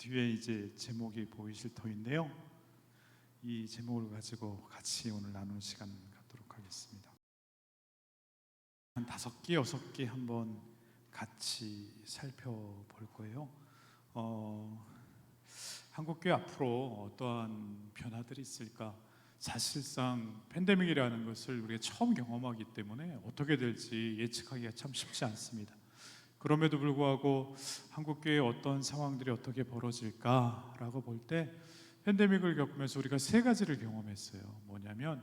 뒤에 이제 제목이 보이실 터인데요. 이 제목을 가지고 같이 오늘 나누는 시간 갖도록 하겠습니다. 한 5개, 6개 한번 같이 살펴볼 거예요. 한국교회 앞으로 어떠한 변화들이 있을까? 사실상 팬데믹이라는 것을 우리가 처음 경험하기 때문에 어떻게 될지 예측하기가 참 쉽지 않습니다. 그럼에도 불구하고 한국교회의 어떤 상황들이 어떻게 벌어질까라고 볼 때 팬데믹을 겪으면서 우리가 3가지를 경험했어요. 뭐냐면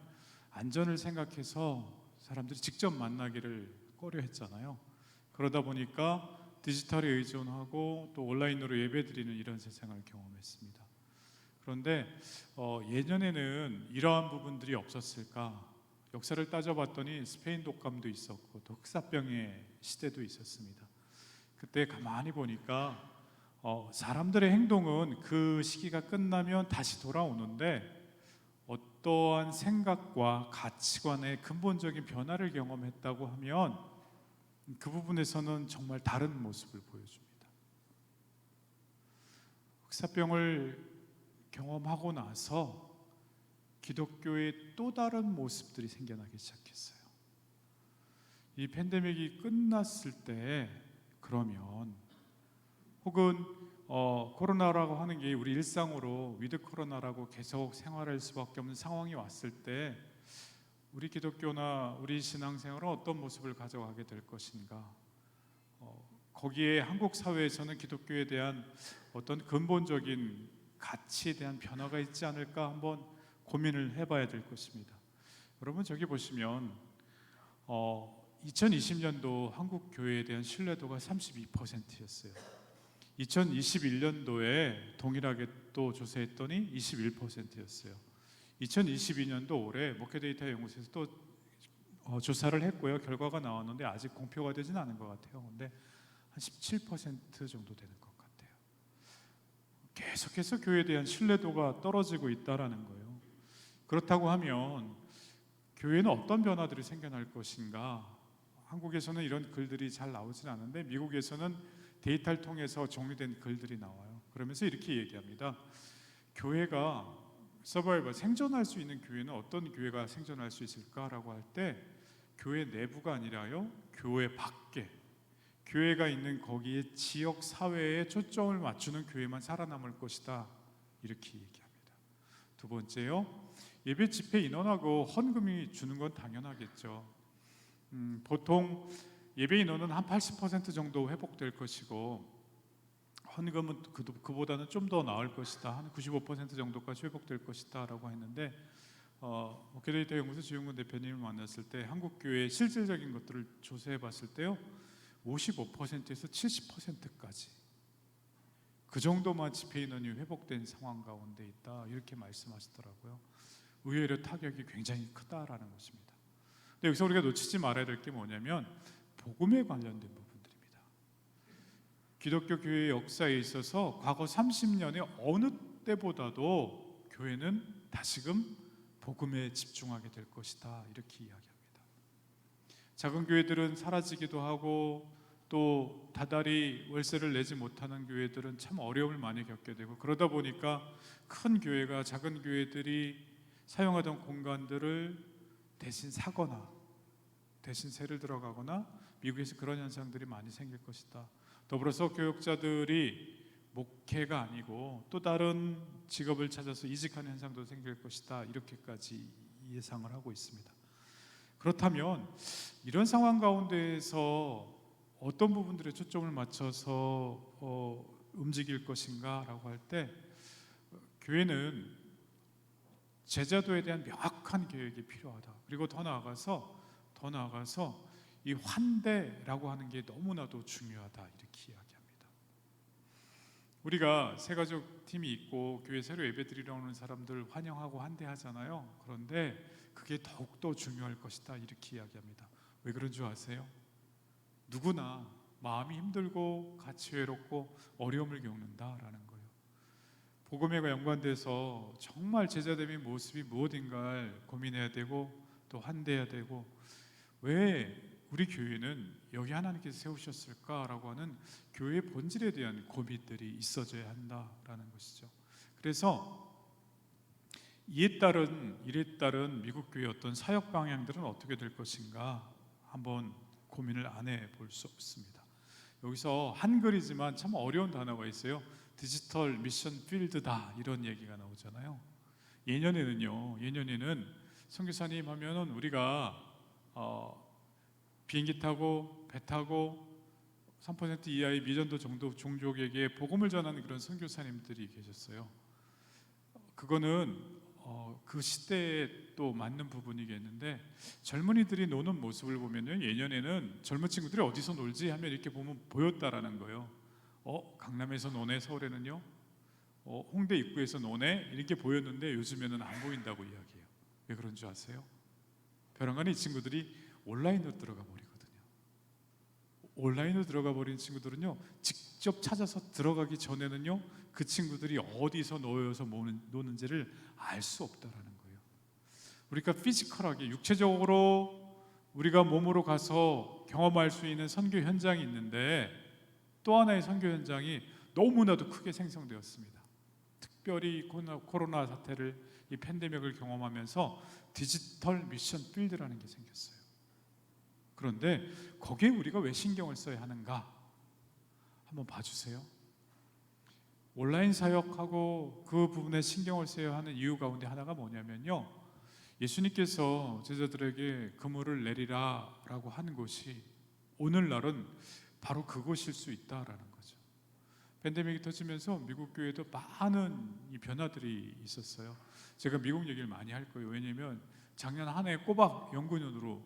안전을 생각해서 사람들이 직접 만나기를 꺼려 했잖아요. 그러다 보니까 디지털에 의존하고 또 온라인으로 예배드리는 이런 세상을 경험했습니다. 그런데 예전에는 이러한 부분들이 없었을까? 역사를 따져봤더니 스페인 독감도 있었고 또 흑사병의 시대도 있었습니다. 그때 가만히 보니까 사람들의 행동은 그 시기가 끝나면 다시 돌아오는데 어떠한 생각과 가치관의 근본적인 변화를 경험했다고 하면 그 부분에서는 정말 다른 모습을 보여줍니다. 흑사병을 경험하고 나서 기독교의 또 다른 모습들이 생겨나기 시작했어요. 이 팬데믹이 끝났을 때 그러면 혹은 코로나라고 하는 게 우리 일상으로 위드 코로나라고 계속 생활할 수밖에 없는 상황이 왔을 때 우리 기독교나 우리 신앙생활은 어떤 모습을 가져가게 될 것인가? 거기에 한국 사회에서는 기독교에 대한 어떤 근본적인 가치에 대한 변화가 있지 않을까 한번 고민을 해봐야 될 것입니다. 여러분 저기 보시면 2020년도 한국 교회에 대한 신뢰도가 32%였어요. 2021년도에 동일하게 또 조사했더니 21%였어요. 2022년도 올해 목회데이터 연구소에서 또 조사를 했고요. 결과가 나왔는데 아직 공표가 되지는 않은 것 같아요. 근데 한 17% 정도 되는 것 같아요. 계속해서 교회에 대한 신뢰도가 떨어지고 있다라는 거예요. 그렇다고 하면 교회는 어떤 변화들이 생겨날 것인가? 한국에서는 이런 글들이 잘 나오진 않은데 미국에서는 데이터를 통해서 정리된 글들이 나와요. 그러면서 이렇게 얘기합니다. 교회가 서바이벌, 생존할 수 있는 교회는 어떤 교회가 생존할 수 있을까라고 할 때 교회 내부가 아니라요, 교회 밖에, 교회가 있는 거기에 지역 사회에 초점을 맞추는 교회만 살아남을 것이다, 이렇게 얘기합니다. 두 번째요, 예배 집회 인원하고 헌금이 주는 건 당연하겠죠. 보통 예배 인원은 한 80% 정도 회복될 것이고 헌금은 그보다는 좀 더 나을 것이다, 한 95% 정도까지 회복될 것이다 라고 했는데 목회데이터 연구소 주용근 대표님을 만났을 때 한국교회의 실질적인 것들을 조사해 봤을 때요 55%에서 70%까지 그 정도만 집회 인원이 회복된 상황 가운데 있다, 이렇게 말씀하시더라고요. 의외로 타격이 굉장히 크다라는 것입니다. 근데 여기서 우리가 놓치지 말아야 될 게 뭐냐면 복음에 관련된 부분들입니다. 기독교 교회의 역사에 있어서 과거 30년의 어느 때보다도 교회는 다시금 복음에 집중하게 될 것이다, 이렇게 이야기합니다. 작은 교회들은 사라지기도 하고 또 다달이 월세를 내지 못하는 교회들은 참 어려움을 많이 겪게 되고, 그러다 보니까 큰 교회가 작은 교회들이 사용하던 공간들을 대신 사거나 대신 세를 들어가거나, 미국에서 그런 현상들이 많이 생길 것이다. 더불어서 교역자들이 목회가 아니고 또 다른 직업을 찾아서 이직하는 현상도 생길 것이다, 이렇게까지 예상을 하고 있습니다. 그렇다면 이런 상황 가운데에서 어떤 부분들에 초점을 맞춰서 움직일 것인가 라고 할 때 교회는 제자도에 대한 명확한 계획이 필요하다. 그리고 더 나아가서 이 환대라고 하는 게 너무나도 중요하다, 이렇게 이야기합니다. 우리가 새가족 팀이 있고 교회 새로 예배드리러 오는 사람들 환영하고 환대하잖아요. 그런데 그게 더욱더 중요할 것이다, 이렇게 이야기합니다. 왜 그런 줄 아세요? 누구나 마음이 힘들고 같이 외롭고 어려움을 겪는다라는 거예요. 복음에 연관돼서 정말 제자됨의 모습이 무엇인가를 고민해야 되고 또 환대해야 되고, 왜 우리 교회는 여기 하나님께서 세우셨을까라고 하는 교회의 본질에 대한 고민들이 있어져야 한다라는 것이죠. 그래서 이에 따른 미국 교회의 어떤 사역 방향들은 어떻게 될 것인가 한번 고민을 안 해볼 수 없습니다. 여기서 한글이지만 참 어려운 단어가 있어요. 디지털 미션 필드다 이런 얘기가 나오잖아요. 예년에는 선교사님 하면은 우리가 비행기 타고 배 타고 3% 이하의 미전도 정도 종족에게 복음을 전하는 그런 선교사님들이 계셨어요. 그거는 그 시대에 또 맞는 부분이겠는데, 젊은이들이 노는 모습을 보면요, 예년에는 젊은 친구들이 어디서 놀지 하면 이렇게 보면 보였다라는 거예요. 강남에서 노네, 서울에는요 홍대 입구에서 노네 이렇게 보였는데 요즘에는 안 보인다고 이야기해요. 왜 그런 줄 아세요? 벼랑간에 이 친구들이 온라인으로 들어가 버리거든요. 온라인으로 들어가 버린 친구들은요, 직접 찾아서 들어가기 전에는요 그 친구들이 어디서 놓여서 노는지를 알 수 없다라는 거예요. 우리가 피지컬하게 육체적으로 우리가 몸으로 가서 경험할 수 있는 선교 현장이 있는데, 또 하나의 선교 현장이 너무나도 크게 생성되었습니다. 특별히 코로나 사태를, 이 팬데믹을 경험하면서 디지털 미션 필드라는 게 생겼어요. 그런데 거기에 우리가 왜 신경을 써야 하는가 한번 봐주세요. 온라인 사역하고 그 부분에 신경을 써야 하는 이유 가운데 하나가 뭐냐면요, 예수님께서 제자들에게 그물을 내리라 라고 하는 것이 오늘날은 바로 그것일 수 있다라는 거죠. 팬데믹이 터지면서 미국 교회도 많은 이 변화들이 있었어요. 제가 미국 얘기를 많이 할 거예요. 왜냐하면 작년 한 해 꼬박 연구년으로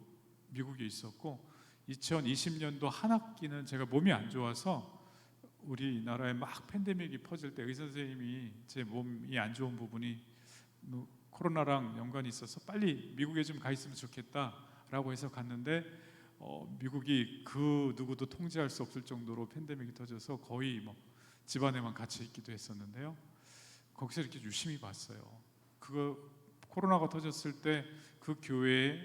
미국에 있었고, 2020년도 한 학기는 제가 몸이 안 좋아서 우리나라에 막 팬데믹이 퍼질 때 의사 선생님이 제 몸이 안 좋은 부분이 코로나랑 연관이 있어서 빨리 미국에 좀 가 있으면 좋겠다라고 해서 갔는데, 미국이 그 누구도 통제할 수 없을 정도로 팬데믹이 터져서 거의 뭐 집안에만 갇혀 있기도 했었는데요. 거기서 이렇게 유심히 봤어요. 그거 코로나가 터졌을 때 그 교회에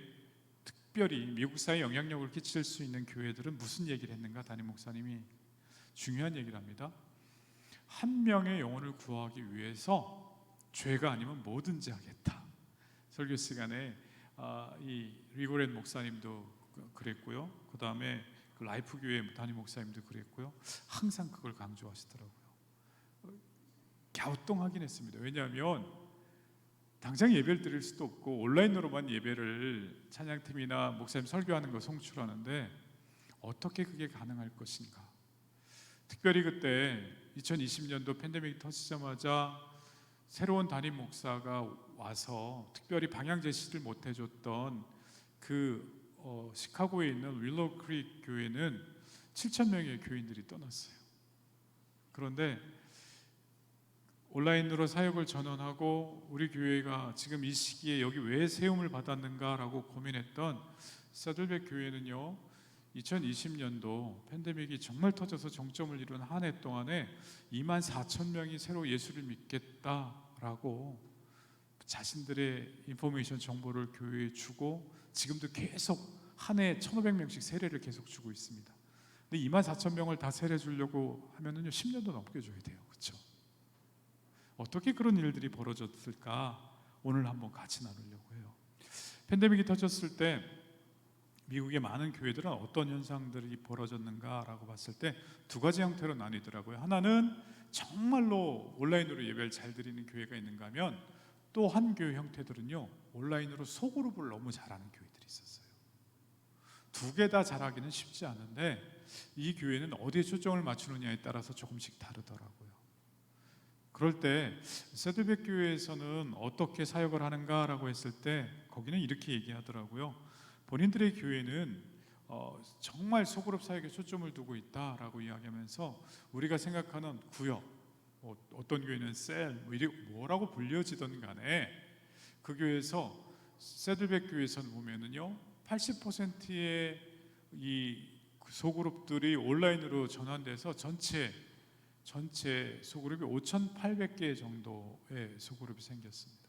특별히 미국 사회에 영향력을 끼칠 수 있는 교회들은 무슨 얘기를 했는가? 담임 목사님이 중요한 얘기를 합니다. 한 명의 영혼을 구하기 위해서 죄가 아니면 뭐든지 하겠다. 설교 시간에 이 리고렌 목사님도 그랬고요. 그 다음에 그 라이프 교회 담임 목사님도 그랬고요. 항상 그걸 강조하시더라고요. 갸우뚱하긴 했습니다. 왜냐하면 당장 예배를 드릴 수도 없고 온라인으로만 예배를 찬양팀이나 목사님 설교하는 거 송출하는데 어떻게 그게 가능할 것인가. 특별히 그때 2020년도 팬데믹이 터지자마자 새로운 담임 목사가 와서 특별히 방향 제시를 못 해줬던 그 시카고에 있는 윌로우 크릭 교회는 7,000명의 교인들이 떠났어요. 그런데 온라인으로 사역을 전환하고 우리 교회가 지금 이 시기에 여기 왜 세움을 받았는가라고 고민했던 사들백 교회는요, 2020년도 팬데믹이 정말 터져서 정점을 이룬 한 해 동안에 24,000명이 새로 예수를 믿겠다라고 자신들의 인포메이션 정보를 교회에 주고 지금도 계속 한 해에 1,500명씩 세례를 계속 주고 있습니다. 근데 24,000명을 다 세례 주려고 하면은요 10년도 넘게 줘야 돼요. 그렇죠? 어떻게 그런 일들이 벌어졌을까 오늘 한번 같이 나누려고 해요. 팬데믹이 터졌을 때 미국의 많은 교회들은 어떤 현상들이 벌어졌는가라고 봤을 때 두 가지 형태로 나뉘더라고요. 하나는 정말로 온라인으로 예배를 잘 드리는 교회가 있는가 하면, 또 한 교회 형태들은요 온라인으로 소그룹을 너무 잘하는 교회들이 있었어요. 두 개 다 잘하기는 쉽지 않은데 이 교회는 어디에 초점을 맞추느냐에 따라서 조금씩 다르더라고요. 그럴 때 세들백 교회에서는 어떻게 사역을 하는가라고 했을 때 거기는 이렇게 얘기하더라고요. 본인들의 교회는 정말 소그룹 사역에 초점을 두고 있다라고 이야기하면서 우리가 생각하는 구역, 어떤 교회는 셀, 뭐라고 불려지던 간에 그 교회에서 세들백 교회에서는 보면은요 80%의 이 소그룹들이 온라인으로 전환돼서 전체 소그룹이 5,800개 정도의 소그룹이 생겼습니다.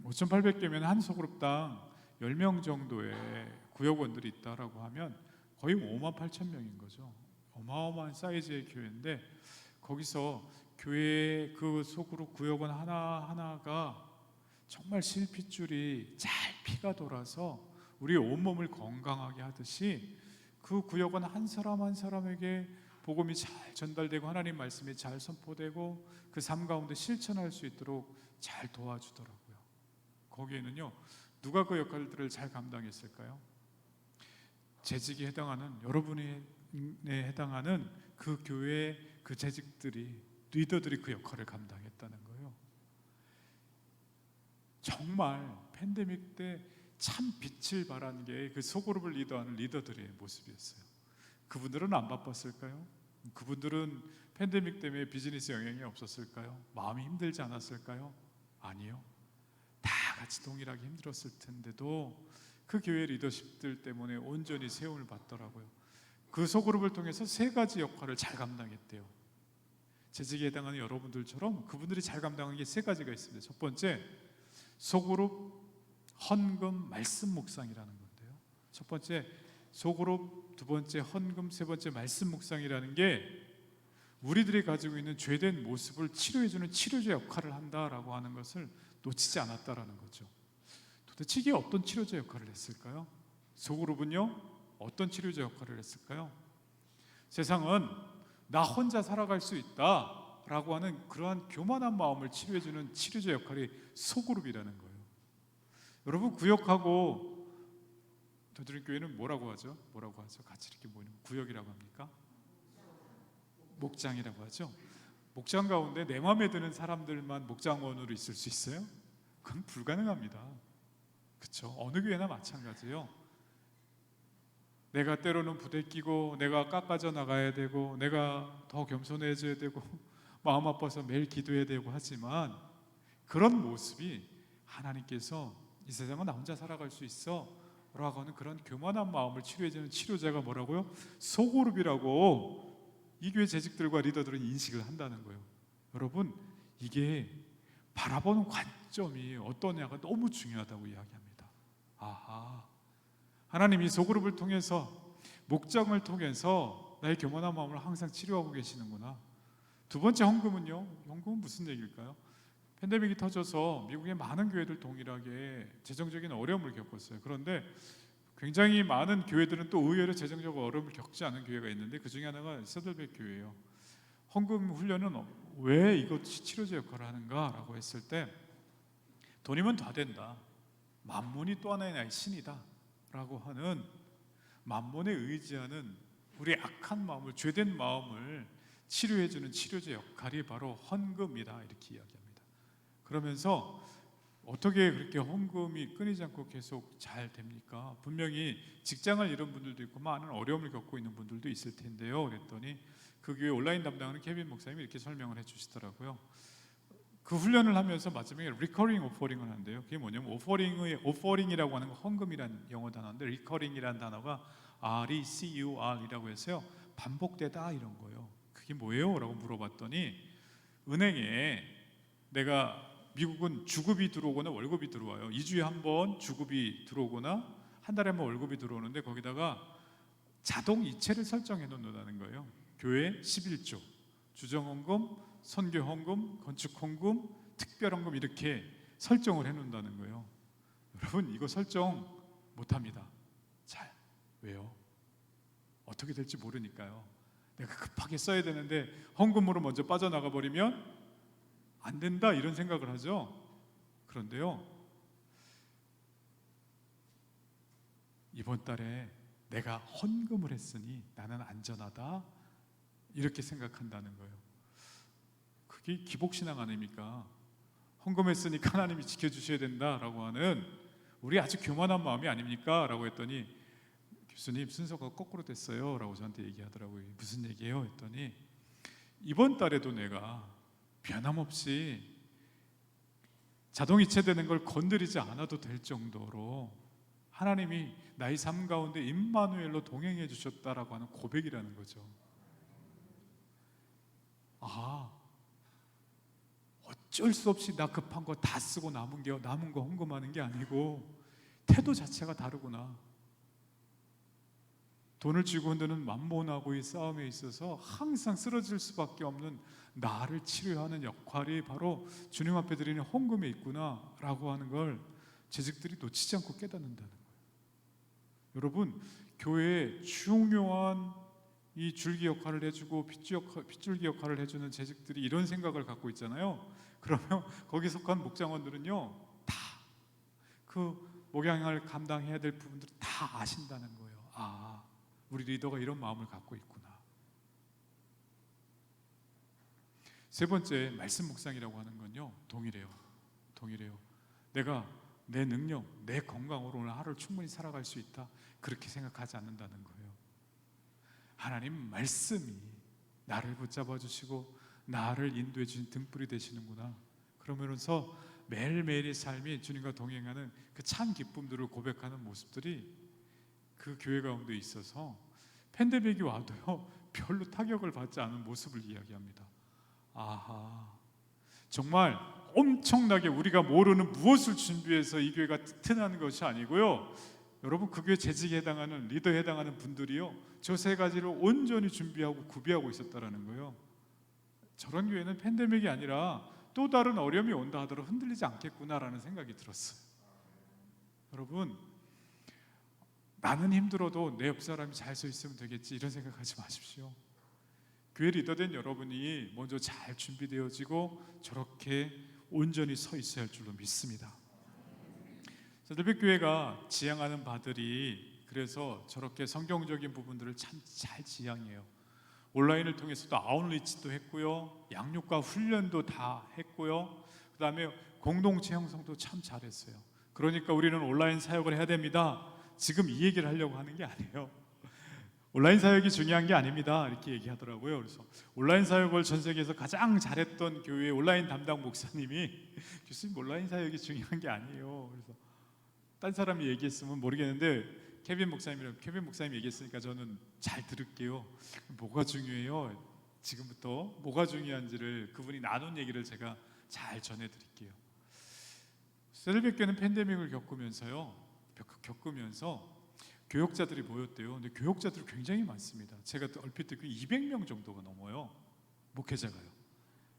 5,800개면 한 소그룹당 10명 정도의 구역원들이 있다라고 하면 거의 5만 8천 명인 거죠. 어마어마한 사이즈의 교회인데 거기서 교회 그 속으로 구역원 하나하나가 정말 실핏줄이 잘 피가 돌아서 우리 온몸을 건강하게 하듯이 그 구역원 한 사람 한 사람에게 복음이 잘 전달되고 하나님 말씀이 잘 선포되고 그 삶 가운데 실천할 수 있도록 잘 도와주더라고요. 거기에는요, 누가 그 역할들을 잘 감당했을까요? 재직에 해당하는, 여러분에 해당하는 그 교회 그 재직들이, 리더들이 그 역할을 감당했다는 거예요. 정말 팬데믹 때 참 빛을 발한 게 그 소그룹을 리더하는 리더들의 모습이었어요. 그분들은 안 바빴을까요? 그분들은 팬데믹 때문에 비즈니스 영향이 없었을까요? 마음이 힘들지 않았을까요? 아니요. 다 같이 동일하게 힘들었을 텐데도 그 교회 리더십들 때문에 온전히 세움을 받더라고요. 그 소그룹을 통해서 3가지 역할을 잘 감당했대요. 재직에 해당하는 여러분들처럼 그분들이 잘 감당한 게 3가지가 있습니다. 첫 번째, 소그룹, 헌금, 말씀 묵상이라는 건데요. 첫 번째 소그룹, 두 번째 헌금, 세 번째 말씀 묵상이라는 게 우리들이 가지고 있는 죄된 모습을 치료해주는 치료제 역할을 한다라고 하는 것을 놓치지 않았다라는 거죠. 도대체 이게 어떤 치료제 역할을 했을까요? 소그룹은요, 어떤 치료제 역할을 했을까요? 세상은 나 혼자 살아갈 수 있다라고 하는 그러한 교만한 마음을 치료해주는 치료제 역할이 소그룹이라는 거예요. 여러분, 구역하고 저들은 교회는 뭐라고 하죠? 같이 이렇게 모이는 구역이라고 합니까? 목장이라고 하죠. 목장 가운데 내 마음에 드는 사람들만 목장원으로 있을 수 있어요? 그건 불가능합니다. 그렇죠? 어느 교회나 마찬가지예요. 내가 때로는 부대끼고 내가 깎아져 나가야 되고 내가 더 겸손해져야 되고 마음 아파서 매일 기도해야 되고 하지만 그런 모습이 하나님께서 이 세상은 나 혼자 살아갈 수 있어 라고 하는 그런 교만한 마음을 치료해주는 치료제가 뭐라고요? 소그룹이라고 이 교회 재직들과 리더들은 인식을 한다는 거예요. 여러분, 이게 바라보는 관점이 어떠냐가 너무 중요하다고 이야기합니다. 아하, 하나님이 소그룹을 통해서, 목장을 통해서 나의 교만한 마음을 항상 치료하고 계시는구나. 두 번째, 헌금은요? 헌금은 무슨 얘기일까요? 팬데믹이 터져서 미국의 많은 교회들 동일하게 재정적인 어려움을 겪었어요. 그런데 굉장히 많은 교회들은 또 의외로 재정적 어려움을 겪지 않은 교회가 있는데 그 중에 하나가 세들백 교회예요. 헌금 훈련은 왜 이것이 치료제 역할을 하는가라고 했을 때, 돈이면 다 된다, 만문이 또 하나의 나의 신이다 라고 하는, 만문에 의지하는 우리 악한 마음을, 죄된 마음을 치료해주는 치료제 역할이 바로 헌금이다, 이렇게 이야기합니다. 그러면서 어떻게 그렇게 헌금이 끊이지 않고 계속 잘 됩니까? 분명히 직장을 잃은 분들도 있고 많은 어려움을 겪고 있는 분들도 있을 텐데요. 그랬더니 그 교회 온라인 담당하는 케빈 목사님이 이렇게 설명을 해주시더라고요. 그 훈련을 하면서 마지막에 리커링 오퍼링을 한대요. 그게 뭐냐면 오퍼링이라고 하는 건 헌금이란 영어 단어인데, 리커링이라는 단어가 RECUR이라고 해서요, 반복되다 이런 거예요. 그게 뭐예요? 라고 물어봤더니, 은행에 내가, 미국은 주급이 들어오거나 월급이 들어와요. 2주에 한 번 주급이 들어오거나 한 달에 한 번 월급이 들어오는데 거기다가 자동 이체를 설정해 놓는다는 거예요. 교회 11조, 주정헌금, 선교헌금, 건축헌금, 특별헌금 이렇게 설정을 해 놓는다는 거예요. 여러분, 이거 설정 못합니다. 잘. 왜요? 어떻게 될지 모르니까요. 내가 급하게 써야 되는데 헌금으로 먼저 빠져나가 버리면 안 된다, 이런 생각을 하죠. 그런데요, 이번 달에 내가 헌금을 했으니 나는 안전하다, 이렇게 생각한다는 거예요. 그게 기복신앙 아닙니까? 헌금했으니까 하나님이 지켜주셔야 된다라고 하는 우리 아주 교만한 마음이 아닙니까? 라고 했더니, 교수님 순서가 거꾸로 됐어요 라고 저한테 얘기하더라고요. 무슨 얘기예요? 했더니, 이번 달에도 내가 변함없이 자동 이체되는 걸 건드리지 않아도 될 정도로 하나님이 나의 삶 가운데 임마누엘로 동행해 주셨다라고 하는 고백이라는 거죠. 아, 어쩔 수 없이 나 급한 거 다 쓰고 남은 거 헌금하는 게 아니고 태도 자체가 다르구나. 돈을 쥐고 흔드는 만몬하고의 싸움에 있어서 항상 쓰러질 수밖에 없는 나를 치료하는 역할이 바로 주님 앞에 드리는 헌금에 있구나라고 하는 걸 재직들이 놓치지 않고 깨닫는다는 거예요. 여러분, 교회에 중요한 이 줄기 역할을 해주고 핏줄기 역할을 해주는 재직들이 이런 생각을 갖고 있잖아요. 그러면 거기 속한 목장원들은요, 다 그 목양을 감당해야 될 부분들을 다 아신다는 거예요. 아, 우리 리더가 이런 마음을 갖고 있구나. 세 번째, 말씀 묵상이라고 하는 건요, 동일해요. 내가 내 능력, 내 건강으로 오늘 하루를 충분히 살아갈 수 있다, 그렇게 생각하지 않는다는 거예요. 하나님 말씀이 나를 붙잡아 주시고 나를 인도해 주신 등불이 되시는구나. 그러면서 매일매일의 삶이 주님과 동행하는 그 참 기쁨들을 고백하는 모습들이 그 교회 가운데 있어서 팬데믹이 와도요 별로 타격을 받지 않은 모습을 이야기합니다. 아하, 정말 엄청나게 우리가 모르는 무엇을 준비해서 이 교회가 튼튼한 것이 아니고요, 여러분, 그 교회 재직에 해당하는 리더에 해당하는 분들이요 저 세 가지를 온전히 준비하고 구비하고 있었다라는 거예요. 저런 교회는 팬데믹이 아니라 또 다른 어려움이 온다 하더라도 흔들리지 않겠구나라는 생각이 들었어요. 여러분, 나는 힘들어도 내 옆 사람이 잘 서 있으면 되겠지, 이런 생각하지 마십시오. 교회 리더된 여러분이 먼저 잘 준비되어지고 저렇게 온전히 서 있어야 할 줄로 믿습니다. 새들빛교회가 지향하는 바들이 그래서 저렇게 성경적인 부분들을 참 잘 지향해요. 온라인을 통해서도 아웃리치도 했고요, 양육과 훈련도 다 했고요, 그 다음에 공동체 형성도 참 잘했어요. 그러니까 우리는 온라인 사역을 해야 됩니다, 지금 이 얘기를 하려고 하는 게 아니에요. 온라인 사역이 중요한 게 아닙니다, 이렇게 얘기하더라고요. 그래서 온라인 사역을 전 세계에서 가장 잘했던 교회의 온라인 담당 목사님이 교수님, 온라인 사역이 중요한 게 아니에요. 그래서 딴 사람이 얘기했으면 모르겠는데 케빈 목사님이 얘기했으니까 저는 잘 들을게요. 뭐가 중요해요? 지금부터 뭐가 중요한지를 그분이 나눈 얘기를 제가 잘 전해드릴게요. 새들빛교회는 팬데믹을 겪으면서 교역자들이 모였대요. 근데 교역자들이 굉장히 많습니다. 제가 얼핏 듣고 200명 정도가 넘어요, 목회자가요.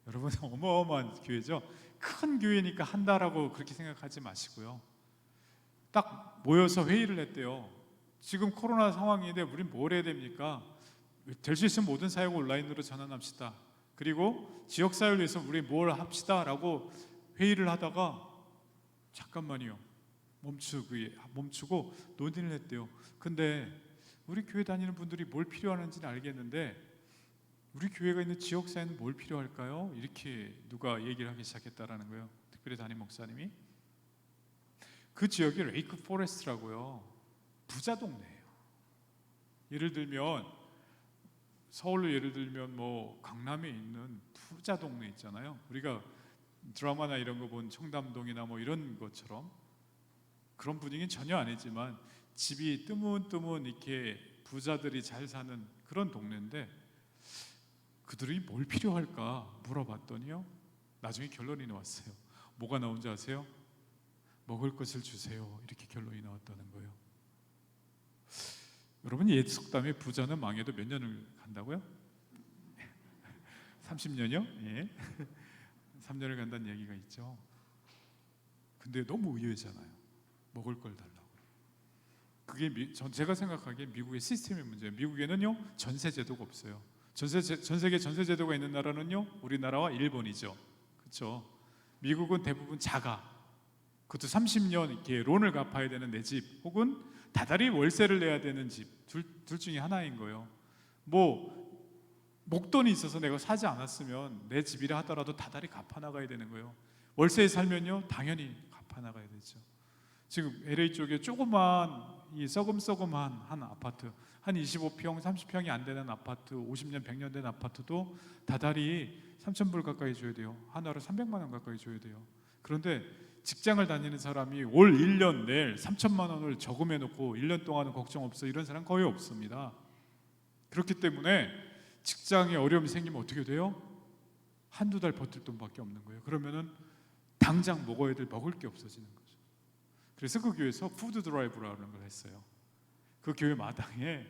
여러분, 어마어마한 교회죠. 큰 교회니까 한다라고 그렇게 생각하지 마시고요, 딱 모여서 회의를 했대요. 지금 코로나 상황인데 우린 뭘 해야 됩니까? 될 수 있으면 모든 사역을 온라인으로 전환합시다. 그리고 지역사회를 위해서 우리 뭘 합시다 라고 회의를 하다가 잠깐만요, 멈추고 논의를 했대요. 근데 우리 교회 다니는 분들이 뭘 필요하는지는 알겠는데 우리 교회가 있는 지역사회는 뭘 필요할까요? 이렇게 누가 얘기를 하기 시작했다라는 거예요. 특별히 담임 목사님이. 그 지역이 레이크 포레스트라고요, 부자 동네예요. 예를 들면 서울로 예를 들면 뭐 강남에 있는 부자 동네 있잖아요. 우리가 드라마나 이런 거 본 청담동이나 뭐 이런 것처럼 그런 분위기는 전혀 아니지만 집이 뜨문뜨문 이렇게 부자들이 잘 사는 그런 동네인데 그들이 뭘 필요할까 물어봤더니요, 나중에 결론이 나왔어요. 뭐가 나온지 아세요? 먹을 것을 주세요, 이렇게 결론이 나왔다는 거예요. 여러분, 옛 속담에 부자는 망해도 몇 년을 간다고요? 30년이요? 예. 3년을 간다는 얘기가 있죠. 근데 너무 의외잖아요. 먹을 걸 달라고. 그게 제가 생각하기에 미국의 시스템의 문제예요. 미국에는요 전세 제도가 없어요. 전 세계 전세 제도가 있는 나라는요 우리나라와 일본이죠. 그렇죠? 미국은 대부분 자가, 그것도 30년 이렇게 론을 갚아야 되는 내 집, 혹은 다달이 월세를 내야 되는 집, 둘 중에 하나인 거예요. 뭐 목돈이 있어서 내가 사지 않았으면 내 집이라 하더라도 다달이 갚아 나가야 되는 거예요. 월세에 살면요 당연히 갚아 나가야 되죠. 지금 LA 쪽에 조그만 이 썩음한 한 아파트, 한 25평, 30평이 안 되는 아파트, 50년, 100년 된 아파트도 다달이 3,000불 가까이 줘야 돼요. 하나로 300만 원 가까이 줘야 돼요. 그런데 직장을 다니는 사람이 올 1년 낼 3천만 원을 저금해 놓고 1년 동안은 걱정 없어, 이런 사람 거의 없습니다. 그렇기 때문에 직장에 어려움이 생기면 어떻게 돼요? 한두 달 버틸 돈밖에 없는 거예요. 그러면은 당장 먹어야 될 먹을 게 없어지는 거죠. 그래서 그 교회에서 푸드 드라이브라는 걸 했어요. 그 교회 마당에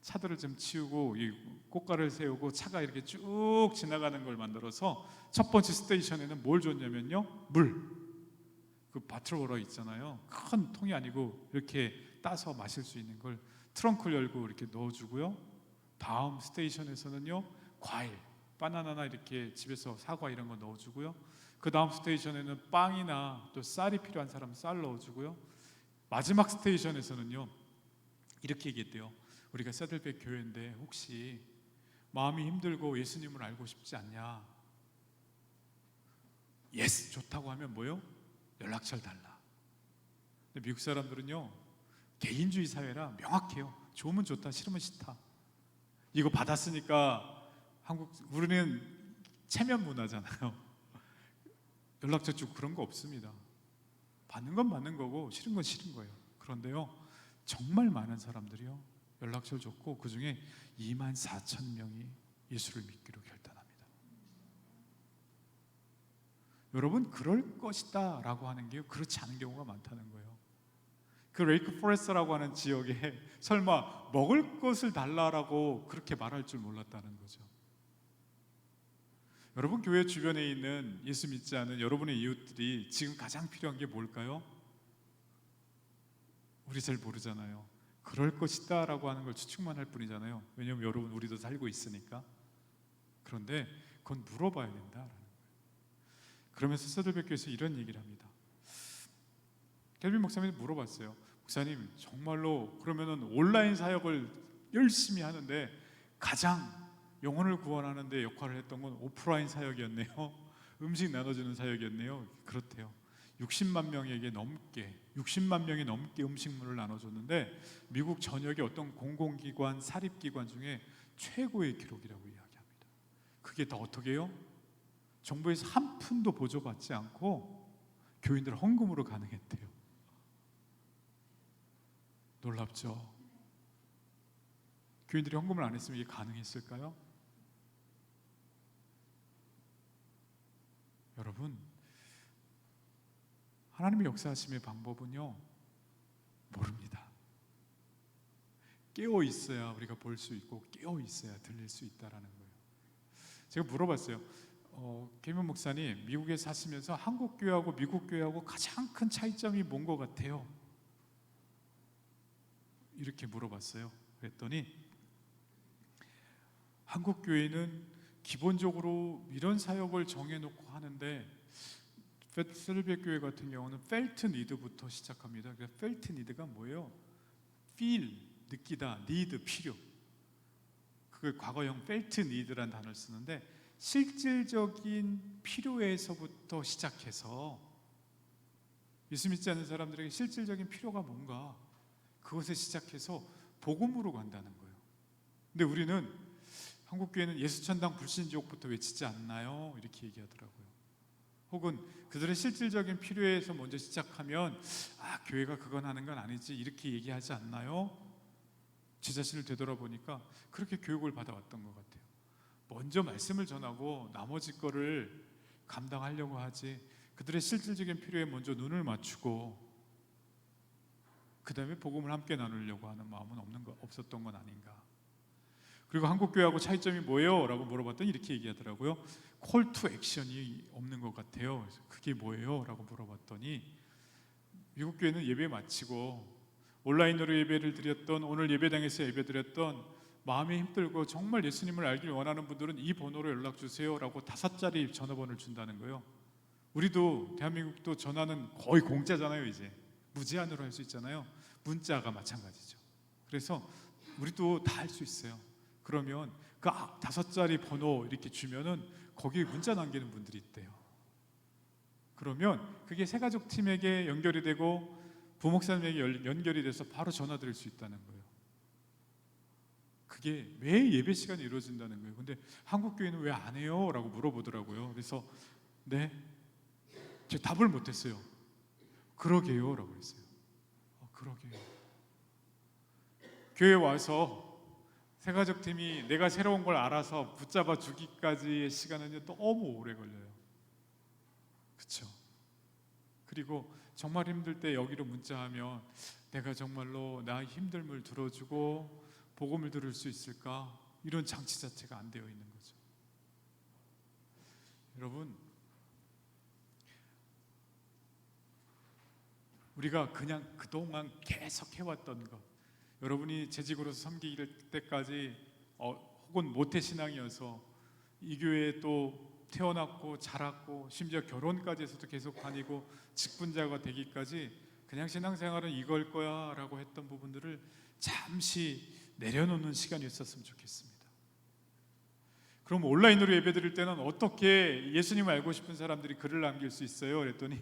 차들을 좀 치우고 이 꽃가를 세우고 차가 이렇게 쭉 지나가는 걸 만들어서 첫 번째 스테이션에는 뭘 줬냐면요, 물. 그 바틀워터 있잖아요. 큰 통이 아니고 이렇게 따서 마실 수 있는 걸 트렁크를 열고 이렇게 넣어주고요. 다음 스테이션에서는요, 과일, 바나나나 이렇게 집에서 사과 이런 거 넣어주고요. 그 다음 스테이션에는 빵이나 또 쌀이 필요한 사람은 쌀 넣어주고요. 마지막 스테이션에서는요, 이렇게 얘기했대요. 우리가 새들백 교회인데 혹시 마음이 힘들고 예수님을 알고 싶지 않냐? 예스! 좋다고 하면 뭐요? 연락처를 달라. 근데 미국 사람들은요, 개인주의 사회라 명확해요. 좋으면 좋다, 싫으면 싫다. 이거 받았으니까 우리는 체면 문화잖아요. 연락처 주고 그런 거 없습니다. 받는 건 받는 거고 싫은 건 싫은 거예요. 그런데요, 정말 많은 사람들이요, 연락처를 줬고 그 중에 24,000명이 예수를 믿기로 결단합니다. 여러분, 그럴 것이다 라고 하는 게 그렇지 않은 경우가 많다는 거예요. 그 레이크 포레스트라고 하는 지역에 설마 먹을 것을 달라라고 그렇게 말할 줄 몰랐다는 거죠. 여러분, 교회 주변에 있는 예수 믿지 않은 여러분의 이웃들이 지금 가장 필요한 게 뭘까요? 우리 잘 모르잖아요. 그럴 것이다 라고 하는 걸 추측만 할 뿐이잖아요. 왜냐하면 여러분, 우리도 살고 있으니까. 그런데 그건 물어봐야 된다라는 거예요. 그러면서 새들백교에서 이런 얘기를 합니다. 켈빈 목사님이 물어봤어요. 목사님, 정말로 그러면은 온라인 사역을 열심히 하는데 가장 영혼을 구원하는 데 역할을 했던 건 오프라인 사역이었네요. 음식 나눠주는 사역이었네요. 그렇대요. 60만 명이 넘게 음식물을 나눠줬는데 미국 전역의 어떤 공공기관, 사립기관 중에 최고의 기록이라고 이야기합니다. 그게 다 어떻게 해요? 정부에서 한 푼도 보조받지 않고 교인들 헌금으로 가능했대요. 놀랍죠? 교인들이 헌금을 안 했으면 이게 가능했을까요? 여러분, 하나님의 역사하심의 방법은요, 모릅니다. 깨어 있어야 우리가 볼 수 있고 깨어 있어야 들릴 수 있다라는 거예요. 제가 물어봤어요. 김현 목사님, 미국에 사시면서 한국 교회하고 미국 교회하고 가장 큰 차이점이 뭔 것 같아요? 이렇게 물어봤어요. 그랬더니 한국 교회는 기본적으로 이런 사역을 정해놓고 하는데 새들백 교회 같은 경우는 felt need부터 시작합니다. 그래서 felt need가 뭐예요? feel, 느끼다, need, 필요. 그걸 과거형 felt need라는 단어를 쓰는데 실질적인 필요에서부터 시작해서 예수 믿지 않는 사람들에게 실질적인 필요가 뭔가 그것에 시작해서 복음으로 간다는 거예요. 근데 우리는 한국교회는 예수천당 불신지옥부터 외치지 않나요? 이렇게 얘기하더라고요. 혹은 그들의 실질적인 필요에서 먼저 시작하면 교회가 그건 하는 건 아니지 이렇게 얘기하지 않나요? 제 자신을 되돌아보니까 그렇게 교육을 받아왔던 것 같아요. 먼저 말씀을 전하고 나머지 거를 감당하려고 하지 그들의 실질적인 필요에 먼저 눈을 맞추고 그 다음에 복음을 함께 나누려고 하는 마음은 없었던 건 아닌가. 그리고 한국교회하고 차이점이 뭐예요? 라고 물어봤더니 이렇게 얘기하더라고요. 콜 투 액션이 없는 것 같아요. 그래서 그게 뭐예요? 라고 물어봤더니 미국 교회는 예배 마치고 온라인으로 예배를 드렸던, 오늘 예배당에서 예배 드렸던, 마음이 힘들고 정말 예수님을 알길 원하는 분들은 이 번호로 연락 주세요 라고 5자리 전화번호를 준다는 거예요. 우리도 대한민국도 전화는 거의 공짜잖아요. 이제 무제한으로 할 수 있잖아요. 문자가 마찬가지죠. 그래서 우리도 다 할 수 있어요. 그러면 그 5자리 번호 이렇게 주면은 거기에 문자 남기는 분들이 있대요. 그러면 그게 새가족 팀에게 연결이 되고 부목사님에게 연결이 돼서 바로 전화 드릴 수 있다는 거예요. 그게 왜 예배 시간에 이루어진다는 거예요. 근데 한국 교회는 왜 안 해요? 라고 물어보더라고요. 그래서 네, 제가 답을 못했어요. 그러게요 라고 했어요. 그러게요. 교회 와서 새가족 팀이 내가 새로운 걸 알아서 붙잡아 주기까지의 시간은 너무 오래 걸려요. 그렇죠? 그리고 정말 힘들 때 여기로 문자하면 내가 정말로 나의 힘듦을 들어주고 복음을 들을 수 있을까? 이런 장치 자체가 안 되어 있는 거죠. 여러분, 우리가 그냥 그동안 계속 해왔던 것, 여러분이 재직으로서 섬길 때까지 혹은 모태신앙이어서 이 교회에 또 태어났고 자랐고 심지어 결혼까지 해서도 계속 다니고 직분자가 되기까지 그냥 신앙생활은 이걸 거야 라고 했던 부분들을 잠시 내려놓는 시간이 있었으면 좋겠습니다. 그럼 온라인으로 예배드릴 때는 어떻게 예수님을 알고 싶은 사람들이 글을 남길 수 있어요? 그랬더니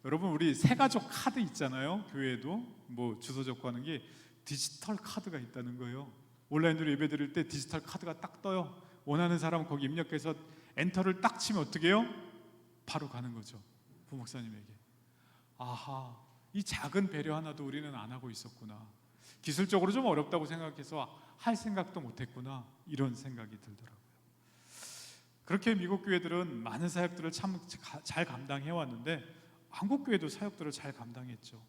여러분, 우리 새가족 카드 있잖아요. 교회에도 뭐 주소 적고 하는 게 디지털 카드가 있다는 거예요. 온라인으로 예배드릴 때 디지털 카드가 딱 떠요. 원하는 사람 거기 입력해서 엔터를 딱 치면 어떻게 해요? 바로 가는 거죠. 부목사님에게. 아하, 이 작은 배려 하나도 우리는 안 하고 있었구나. 기술적으로 좀 어렵다고 생각해서 할 생각도 못했구나. 이런 생각이 들더라고요. 그렇게 미국 교회들은 많은 사역들을 참 잘 감당해 왔는데 한국 교회도 사역들을 잘 감당했죠.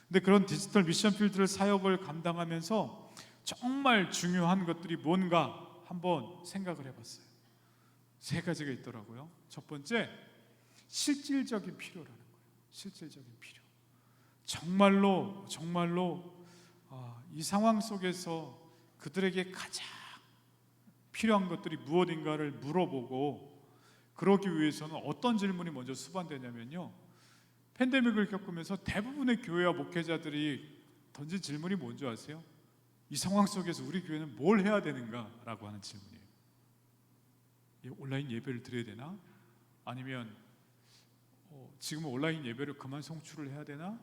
근데 그런 디지털 미션 필드를 사역을 감당하면서 정말 중요한 것들이 뭔가 한번 생각을 해봤어요. 세 가지가 있더라고요. 첫 번째, 실질적인 필요라는 거예요. 실질적인 필요. 정말로 이 상황 속에서 그들에게 가장 필요한 것들이 무엇인가를 물어보고, 그러기 위해서는 어떤 질문이 먼저 수반되냐면요, 팬데믹을 겪으면서 대부분의 교회와 목회자들이 던진 질문이 뭔지 아세요? 이 상황 속에서 우리 교회는 뭘 해야 되는가? 라고 하는 질문이에요. 온라인 예배를 드려야 되나? 아니면 지금 온라인 예배를 그만 송출을 해야 되나?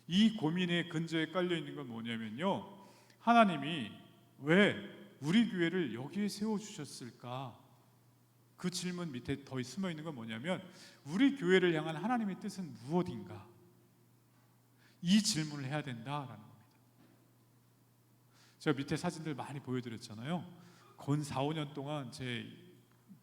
이 고민의 근저에 깔려 있는 건 뭐냐면요, 하나님이 왜 우리 교회를 여기에 세워주셨을까? 그 질문 밑에 더 숨어 있는 건 뭐냐면, 우리 교회를 향한 하나님의 뜻은 무엇인가? 이 질문을 해야 된다라는 겁니다. 제가 밑에 사진들 많이 보여드렸잖아요. 건 4, 5년 동안 제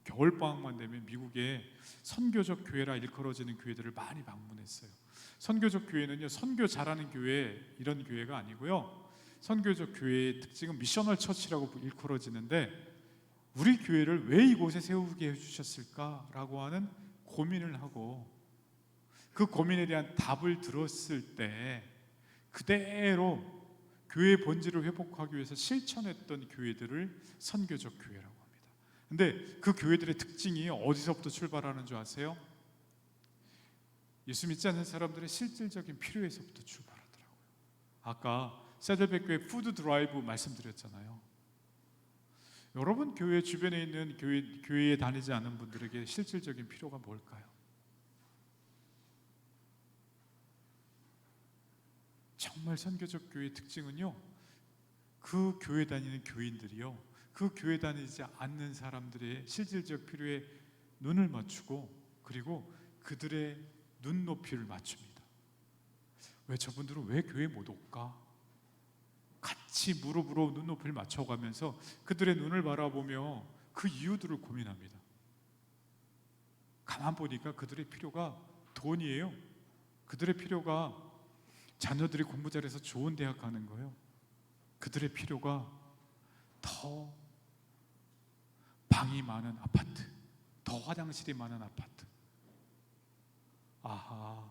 겨울방학만 되면 미국에 선교적 교회라 일컬어지는 교회들을 많이 방문했어요. 선교적 교회는요, 선교 잘하는 교회, 이런 교회가 아니고요, 선교적 교회의 특징은 미셔널 처치라고 일컬어지는데, 우리 교회를 왜 이곳에 세우게 해주셨을까라고 하는 고민을 하고, 그 고민에 대한 답을 들었을 때 그대로 교회의 본질을 회복하기 위해서 실천했던 교회들을 선교적 교회라고 합니다. 근데 그 교회들의 특징이 어디서부터 출발하는 줄 아세요? 예수 믿지 않는 사람들의 실질적인 필요에서부터 출발하더라고요. 아까 세들백 교회 푸드 드라이브 말씀드렸잖아요. 여러분 교회 주변에 있는 교회에 다니지 않은 분들에게 실질적인 필요가 뭘까요? 정말 선교적 교회의 특징은요, 그 교회 다니는 교인들이요, 그 교회 다니지 않는 사람들의 실질적 필요에 눈을 맞추고, 그리고 그들의 눈높이를 맞춥니다. 왜 저분들은 왜 교회에 못 올까? 같이 무릎으로 눈높이를 맞춰가면서 그들의 눈을 바라보며 그 이유들을 고민합니다. 가만 보니까 그들의 필요가 돈이에요. 그들의 필요가 자녀들이 공부 잘해서 좋은 대학 가는 거예요. 그들의 필요가 더 방이 많은 아파트, 더 화장실이 많은 아파트. 아하,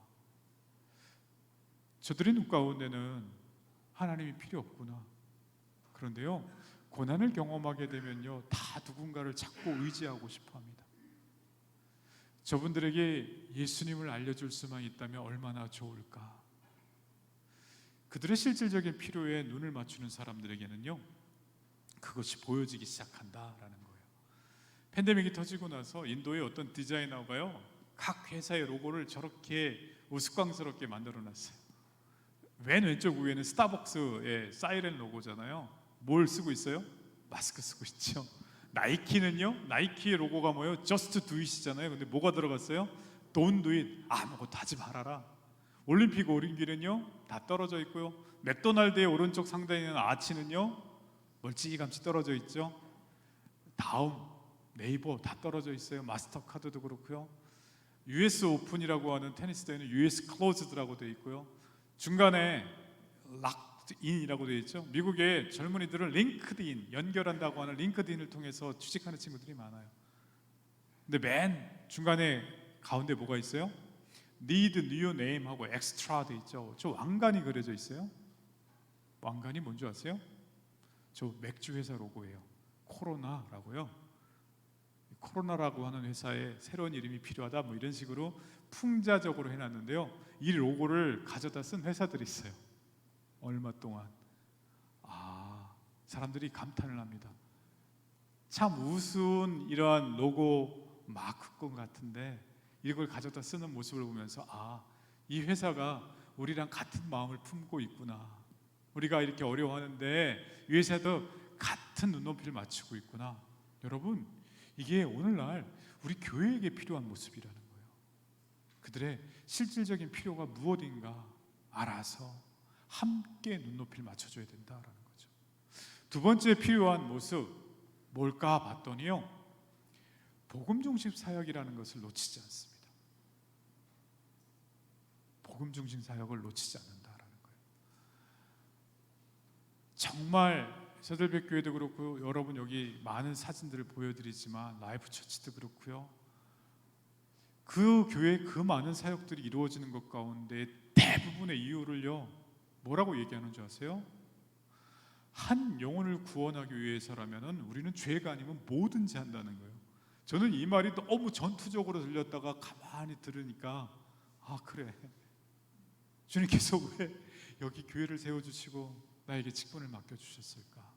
저들의 눈 가운데는 하나님이 필요 없구나. 그런데요, 고난을 경험하게 되면요, 다 누군가를 찾고 의지하고 싶어 합니다. 저분들에게 예수님을 알려줄 수만 있다면 얼마나 좋을까. 그들의 실질적인 필요에 눈을 맞추는 사람들에게는요, 그것이 보여지기 시작한다라는 거예요. 팬데믹이 터지고 나서 인도의 어떤 디자이너가요, 각 회사의 로고를 저렇게 우스꽝스럽게 만들어놨어요. 맨 왼쪽 위에는 스타벅스의 사이렌 로고잖아요. 뭘 쓰고 있어요? 마스크 쓰고 있죠. 나이키는요, 나이키의 로고가 뭐예요? Just do it이잖아요. 근데 뭐가 들어갔어요? Don't do it. 아무것도 하지 말아라. 올림픽 오른길은요, 다 떨어져 있고요. 맥도날드의 오른쪽 상단에 있는 아치는요, 멀찌감치 떨어져 있죠. 다음 네이버 다 떨어져 있어요. 마스터카드도 그렇고요. US 오픈이라고 하는 테니스 대회는 US 클로즈드라고 되어 있고요. 중간에 락인이라고 되어 있죠. 미국의 젊은이들은 링크드인, 연결한다고 하는 링크드인을 통해서 취직하는 친구들이 많아요. 근데 맨 중간에 가운데 뭐가 있어요? Need new name 하고 extra 돼 있죠. 저 왕관이 그려져 있어요. 왕관이 뭔지 아세요? 저 맥주 회사 로고예요. 코로나라고요. 코로나라고 하는 회사에 새로운 이름이 필요하다 뭐 이런 식으로 풍자적으로 해놨는데요. 이 로고를 가져다 쓴 회사들이 있어요. 얼마 동안 사람들이 감탄을 합니다. 참 우스운 이러한 로고 마크권 같은데 이걸 가져다 쓰는 모습을 보면서 이 회사가 우리랑 같은 마음을 품고 있구나. 우리가 이렇게 어려워하는데 이 회사도 같은 눈높이를 맞추고 있구나. 여러분, 이게 오늘날 우리 교회에게 필요한 모습이라는 거예요. 그들의 실질적인 필요가 무엇인가 알아서 함께 눈높이를 맞춰줘야 된다라는 거죠. 두 번째 필요한 모습 뭘까 봤더니요, 복음 중심 사역이라는 것을 놓치지 않습니다. 복음 중심 사역을 놓치지 않는다라는 거예요. 정말 서들백 교회도 그렇고 여러분 여기 많은 사진들을 보여드리지만 라이프 처치도 그렇고요. 그 교회 그 많은 사역들이 이루어지는 것 가운데 대부분의 이유를요 뭐라고 얘기하는 줄 아세요? 한 영혼을 구원하기 위해서라면은 우리는 죄가 아니면 뭐든지 한다는 거예요. 저는 이 말이 너무 전투적으로 들렸다가 가만히 들으니까 그래, 주님께서 왜 여기 교회를 세워주시고 나에게 직분을 맡겨주셨을까?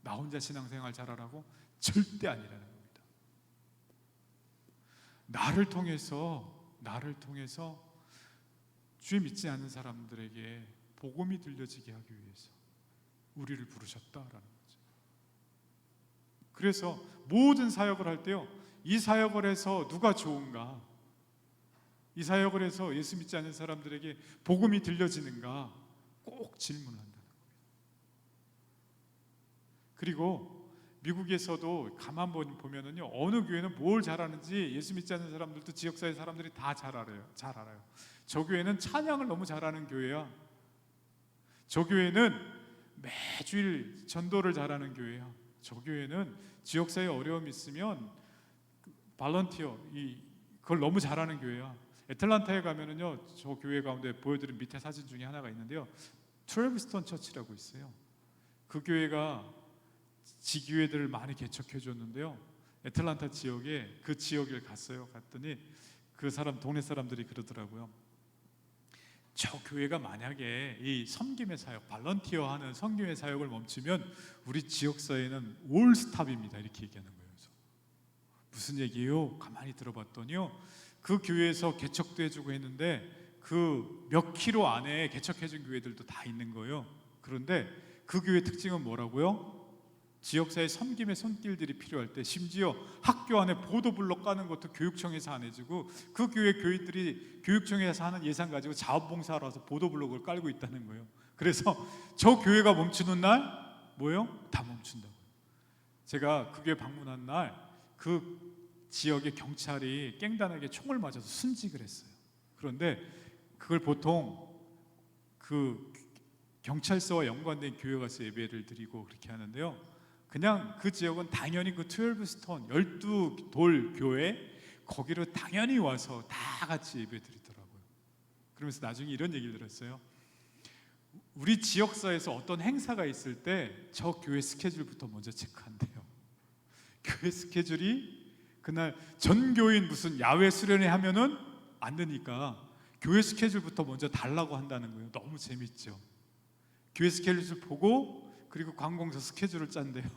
나 혼자 신앙생활 잘하라고? 절대 아니라는 겁니다. 나를 통해서 주의 믿지 않는 사람들에게 복음이 들려지게 하기 위해서 우리를 부르셨다라는 거죠. 그래서 모든 사역을 할 때요, 이 사역을 해서 누가 좋은가? 이 사역을 해서 예수 믿지 않는 사람들에게 복음이 들려지는가? 꼭 질문을 한다는 겁니다. 그리고 미국에서도 가만 보면은요, 어느 교회는 뭘 잘하는지 예수 믿지 않는 사람들도 지역사회 사람들이 다 잘 알아요. 저 교회는 찬양을 너무 잘하는 교회야. 저 교회는 매주일 전도를 잘하는 교회야. 저 교회는 지역사회에 어려움이 있으면 발런티어 그걸 너무 잘하는 교회야. 애틀란타에 가면은요, 저 교회 가운데 보여드린 밑에 사진 중에 하나가 있는데요, 트래비스턴 처치라고 있어요. 그 교회가 지교회들을 많이 개척해 줬는데요, 애틀란타 지역에 그 지역을 갔더니 그 동네 사람들이 그러더라고요. 저 교회가 만약에 이 섬김의 사역, 발런티어 하는 섬김의 사역을 멈추면 우리 지역사회는 올스탑입니다, 이렇게 얘기하는 거예요. 그래서 무슨 얘기예요? 가만히 들어봤더니요, 그 교회에서 개척도 해주고 했는데 그 몇 킬로 안에 개척해준 교회들도 다 있는 거예요. 그런데 그 교회 특징은 뭐라고요? 지역사회 섬김의 손길들이 필요할 때 심지어 학교 안에 보도블록 까는 것도 교육청에서 안 해주고, 그 교회 교인들이 교육청에서 하는 예산 가지고 자원봉사하러 와서 보도블록을 깔고 있다는 거예요. 그래서 저 교회가 멈추는 날 뭐예요? 다 멈춘다고요. 제가 그 교회 방문한 날 그 지역의 경찰이 깽단에게 총을 맞아서 순직을 했어요. 그런데 그걸 보통 그 경찰서와 연관된 교회 가서 예배를 드리고 그렇게 하는데요, 그냥 그 지역은 당연히 그 12스톤 12돌 교회 거기로 당연히 와서 다 같이 예배 드리더라고요. 그러면서 나중에 이런 얘기를 들었어요. 우리 지역사에서 어떤 행사가 있을 때 저 교회 스케줄부터 먼저 체크한대요. 교회 스케줄이 그날 전교인 무슨 야외 수련회 하면은 안 되니까 교회 스케줄부터 먼저 달라고 한다는 거예요. 너무 재밌죠. 교회 스케줄 보고 그리고 관공서 스케줄을 짠대요.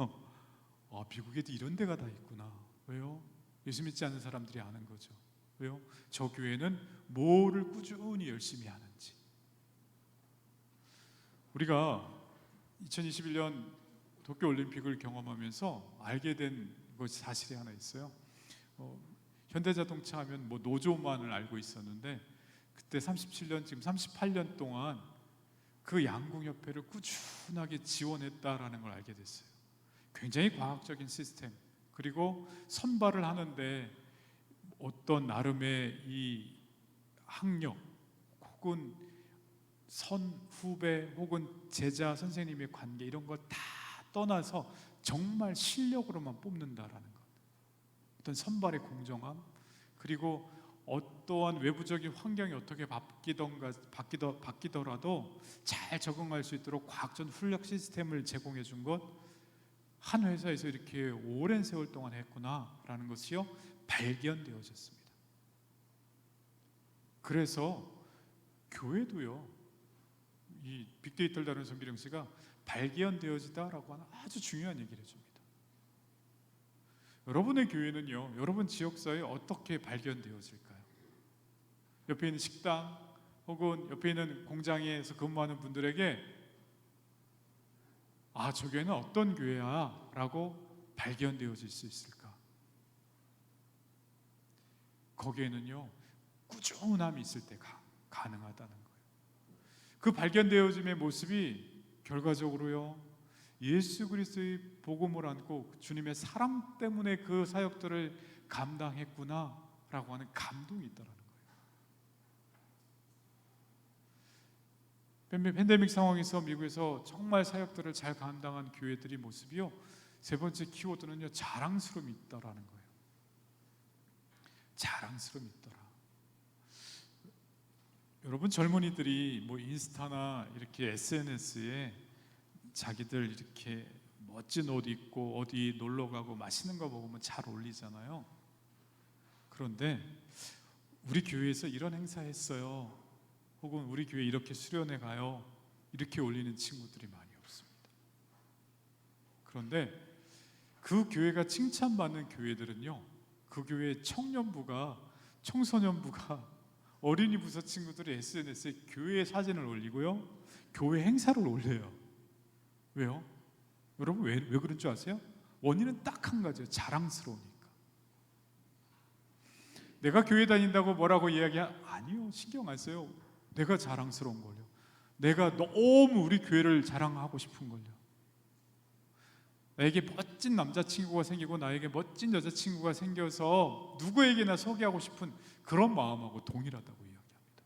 미국에도 이런 데가 다 있구나. 왜요? 예수 믿지 않는 사람들이 아는 거죠. 왜요? 저 교회는 뭐를 꾸준히 열심히 하는지. 우리가 2021년 도쿄올림픽을 경험하면서 알게 된 것이 사실이 하나 있어요. 현대자동차 하면 뭐 노조만을 알고 있었는데, 그때 37년, 지금 38년 동안 그 양궁협회를 꾸준하게 지원했다라는 걸 알게 됐어요. 굉장히 과학적인 시스템, 그리고 선발을 하는데 어떤 나름의 이 학력 혹은 선후배 혹은 제자 선생님의 관계 이런 거 다 떠나서 정말 실력으로만 뽑는다라는 것, 어떤 선발의 공정함, 그리고 어떠한 외부적인 환경이 어떻게 바뀌더라도 잘 적응할 수 있도록 과학적 훈련 시스템을 제공해 준 것, 한 회사에서 이렇게 오랜 세월 동안 했구나라는 것이요 발견되어졌습니다. 그래서 교회도요, 이 빅데이터를 다루는 성기령 씨가 발견되어지다라고 하는 아주 중요한 얘기를 해줍니다. 여러분의 교회는요, 여러분 지역사회에 어떻게 발견되어질까요? 옆에 있는 식당 혹은 옆에 있는 공장에서 근무하는 분들에게 아, 저 교회는 어떤 교회야? 라고 발견되어질 수 있을까? 거기에는요, 꾸준함이 있을 때 가능하다는 거예요. 그 발견되어짐의 모습이 결과적으로요, 예수 그리스도의 복음을 안고 주님의 사랑 때문에 그 사역들을 감당했구나라고 하는 감동이 있다는 거예요. 팬데믹 상황에서 미국에서 정말 사역들을 잘 감당한 교회들의 모습이요, 세 번째 키워드는요, 자랑스러움이 있다라는 거예요. 자랑스러움이 있더라. 여러분 젊은이들이 뭐 인스타나 이렇게 SNS에 자기들 이렇게 멋진 옷 입고 어디 놀러 가고 맛있는 거 먹으면 잘 올리잖아요. 그런데 우리 교회에서 이런 행사 했어요, 혹은 우리 교회 이렇게 수련회 가요, 이렇게 올리는 친구들이 많이 없습니다. 그런데 그 교회가 칭찬받는 교회들은요, 그 교회 청년부가, 청소년부가, 어린이 부서 친구들이 SNS에 교회 사진을 올리고요, 교회 행사를 올려요. 왜요? 여러분 왜 그런 줄 아세요? 원인은 딱 한 가지예요. 자랑스러우니까. 내가 교회 다닌다고 뭐라고 아니요, 신경 안 써요. 내가 자랑스러운 걸요. 내가 너무 우리 교회를 자랑하고 싶은 걸요. 나에게 멋진 남자친구가 생기고 나에게 멋진 여자친구가 생겨서 누구에게나 소개하고 싶은 그런 마음하고 동일하다고 이야기합니다.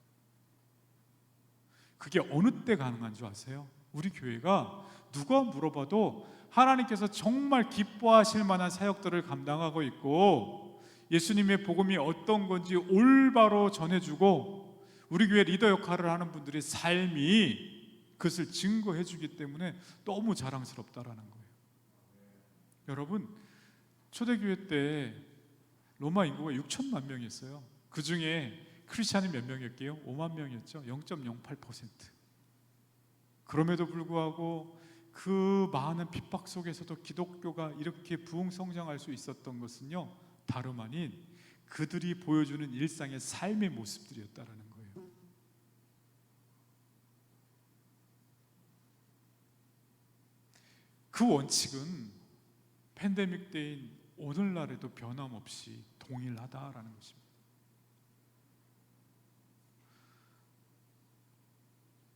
그게 어느 때 가능한 줄 아세요? 우리 교회가 누가 물어봐도 하나님께서 정말 기뻐하실 만한 사역들을 감당하고 있고, 예수님의 복음이 어떤 건지 올바로 전해주고, 우리 교회 리더 역할을 하는 분들의 삶이 그것을 증거해 주기 때문에 너무 자랑스럽다라는 거예요. 여러분, 초대교회 때 로마 인구가 6천만 명이었어요. 그 중에 크리스찬이 몇 명이었게요? 5만 명이었죠. 0.08%. 그럼에도 불구하고 그 많은 핍박 속에서도 기독교가 이렇게 부흥성장할 수 있었던 것은요, 다름 아닌 그들이 보여주는 일상의 삶의 모습들이었다라는 거예요. 그 원칙은 팬데믹 때인 오늘날에도 변함없이 동일하다라는 것입니다.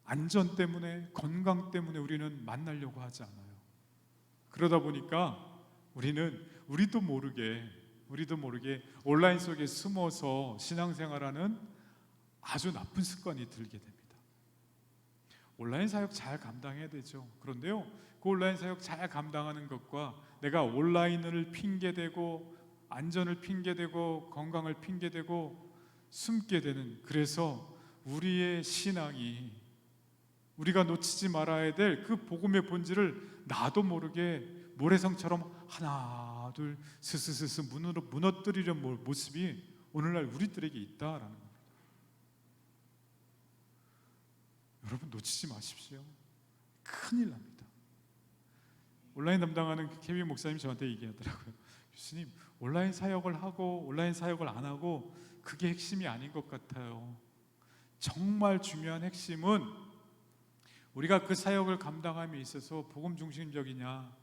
안전 때문에, 건강 때문에 우리는 만나려고 하지 않아요. 그러다 보니까 우리도 모르게 온라인 속에 숨어서 신앙생활하는 아주 나쁜 습관이 들게 됩니다. 온라인 사역 잘 감당해야 되죠. 그런데요, 그 온라인 사역 잘 감당하는 것과 내가 온라인을 핑계대고 안전을 핑계대고 건강을 핑계대고 숨게 되는, 그래서 우리의 신앙이, 우리가 놓치지 말아야 될 그 복음의 본질을 나도 모르게 모래성처럼 하나 둘 스스스스 무너뜨리려는 모습이 오늘날 우리들에게 있다라는 겁니다. 여러분 놓치지 마십시오. 큰일 납니다. 온라인 담당하는 케빈 목사님이 저한테 얘기하더라고요. 교수님, 온라인 사역을 하고 온라인 사역을 안 하고 그게 핵심이 아닌 것 같아요. 정말 중요한 핵심은 우리가 그 사역을 감당함에 있어서 복음 중심적이냐,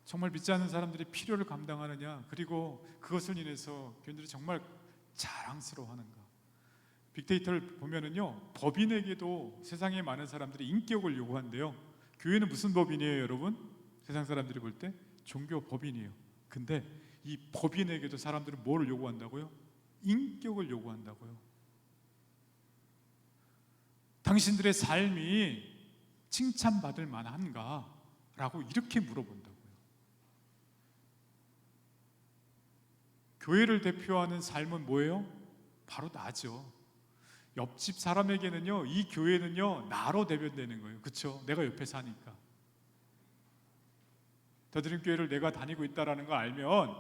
정말 믿지 않는 사람들의 필요를 감당하느냐, 그리고 그것을 인해서 교인들이 정말 자랑스러워하는가. 빅데이터를 보면은요, 법인에게도 세상에 많은 사람들이 인격을 요구한대요. 교회는 무슨 법인이에요, 여러분? 세상 사람들이 볼 때 종교 법인이에요. 근데 이 법인에게도 사람들은 뭐를 요구한다고요? 인격을 요구한다고요. 당신들의 삶이 칭찬받을 만한가? 라고 이렇게 물어본다고요. 교회를 대표하는 삶은 뭐예요? 바로 나죠. 옆집 사람에게는요, 이 교회는요, 나로 대변되는 거예요. 그렇죠? 내가 옆에 사니까. 더드림교회를 내가 다니고 있다는 거 알면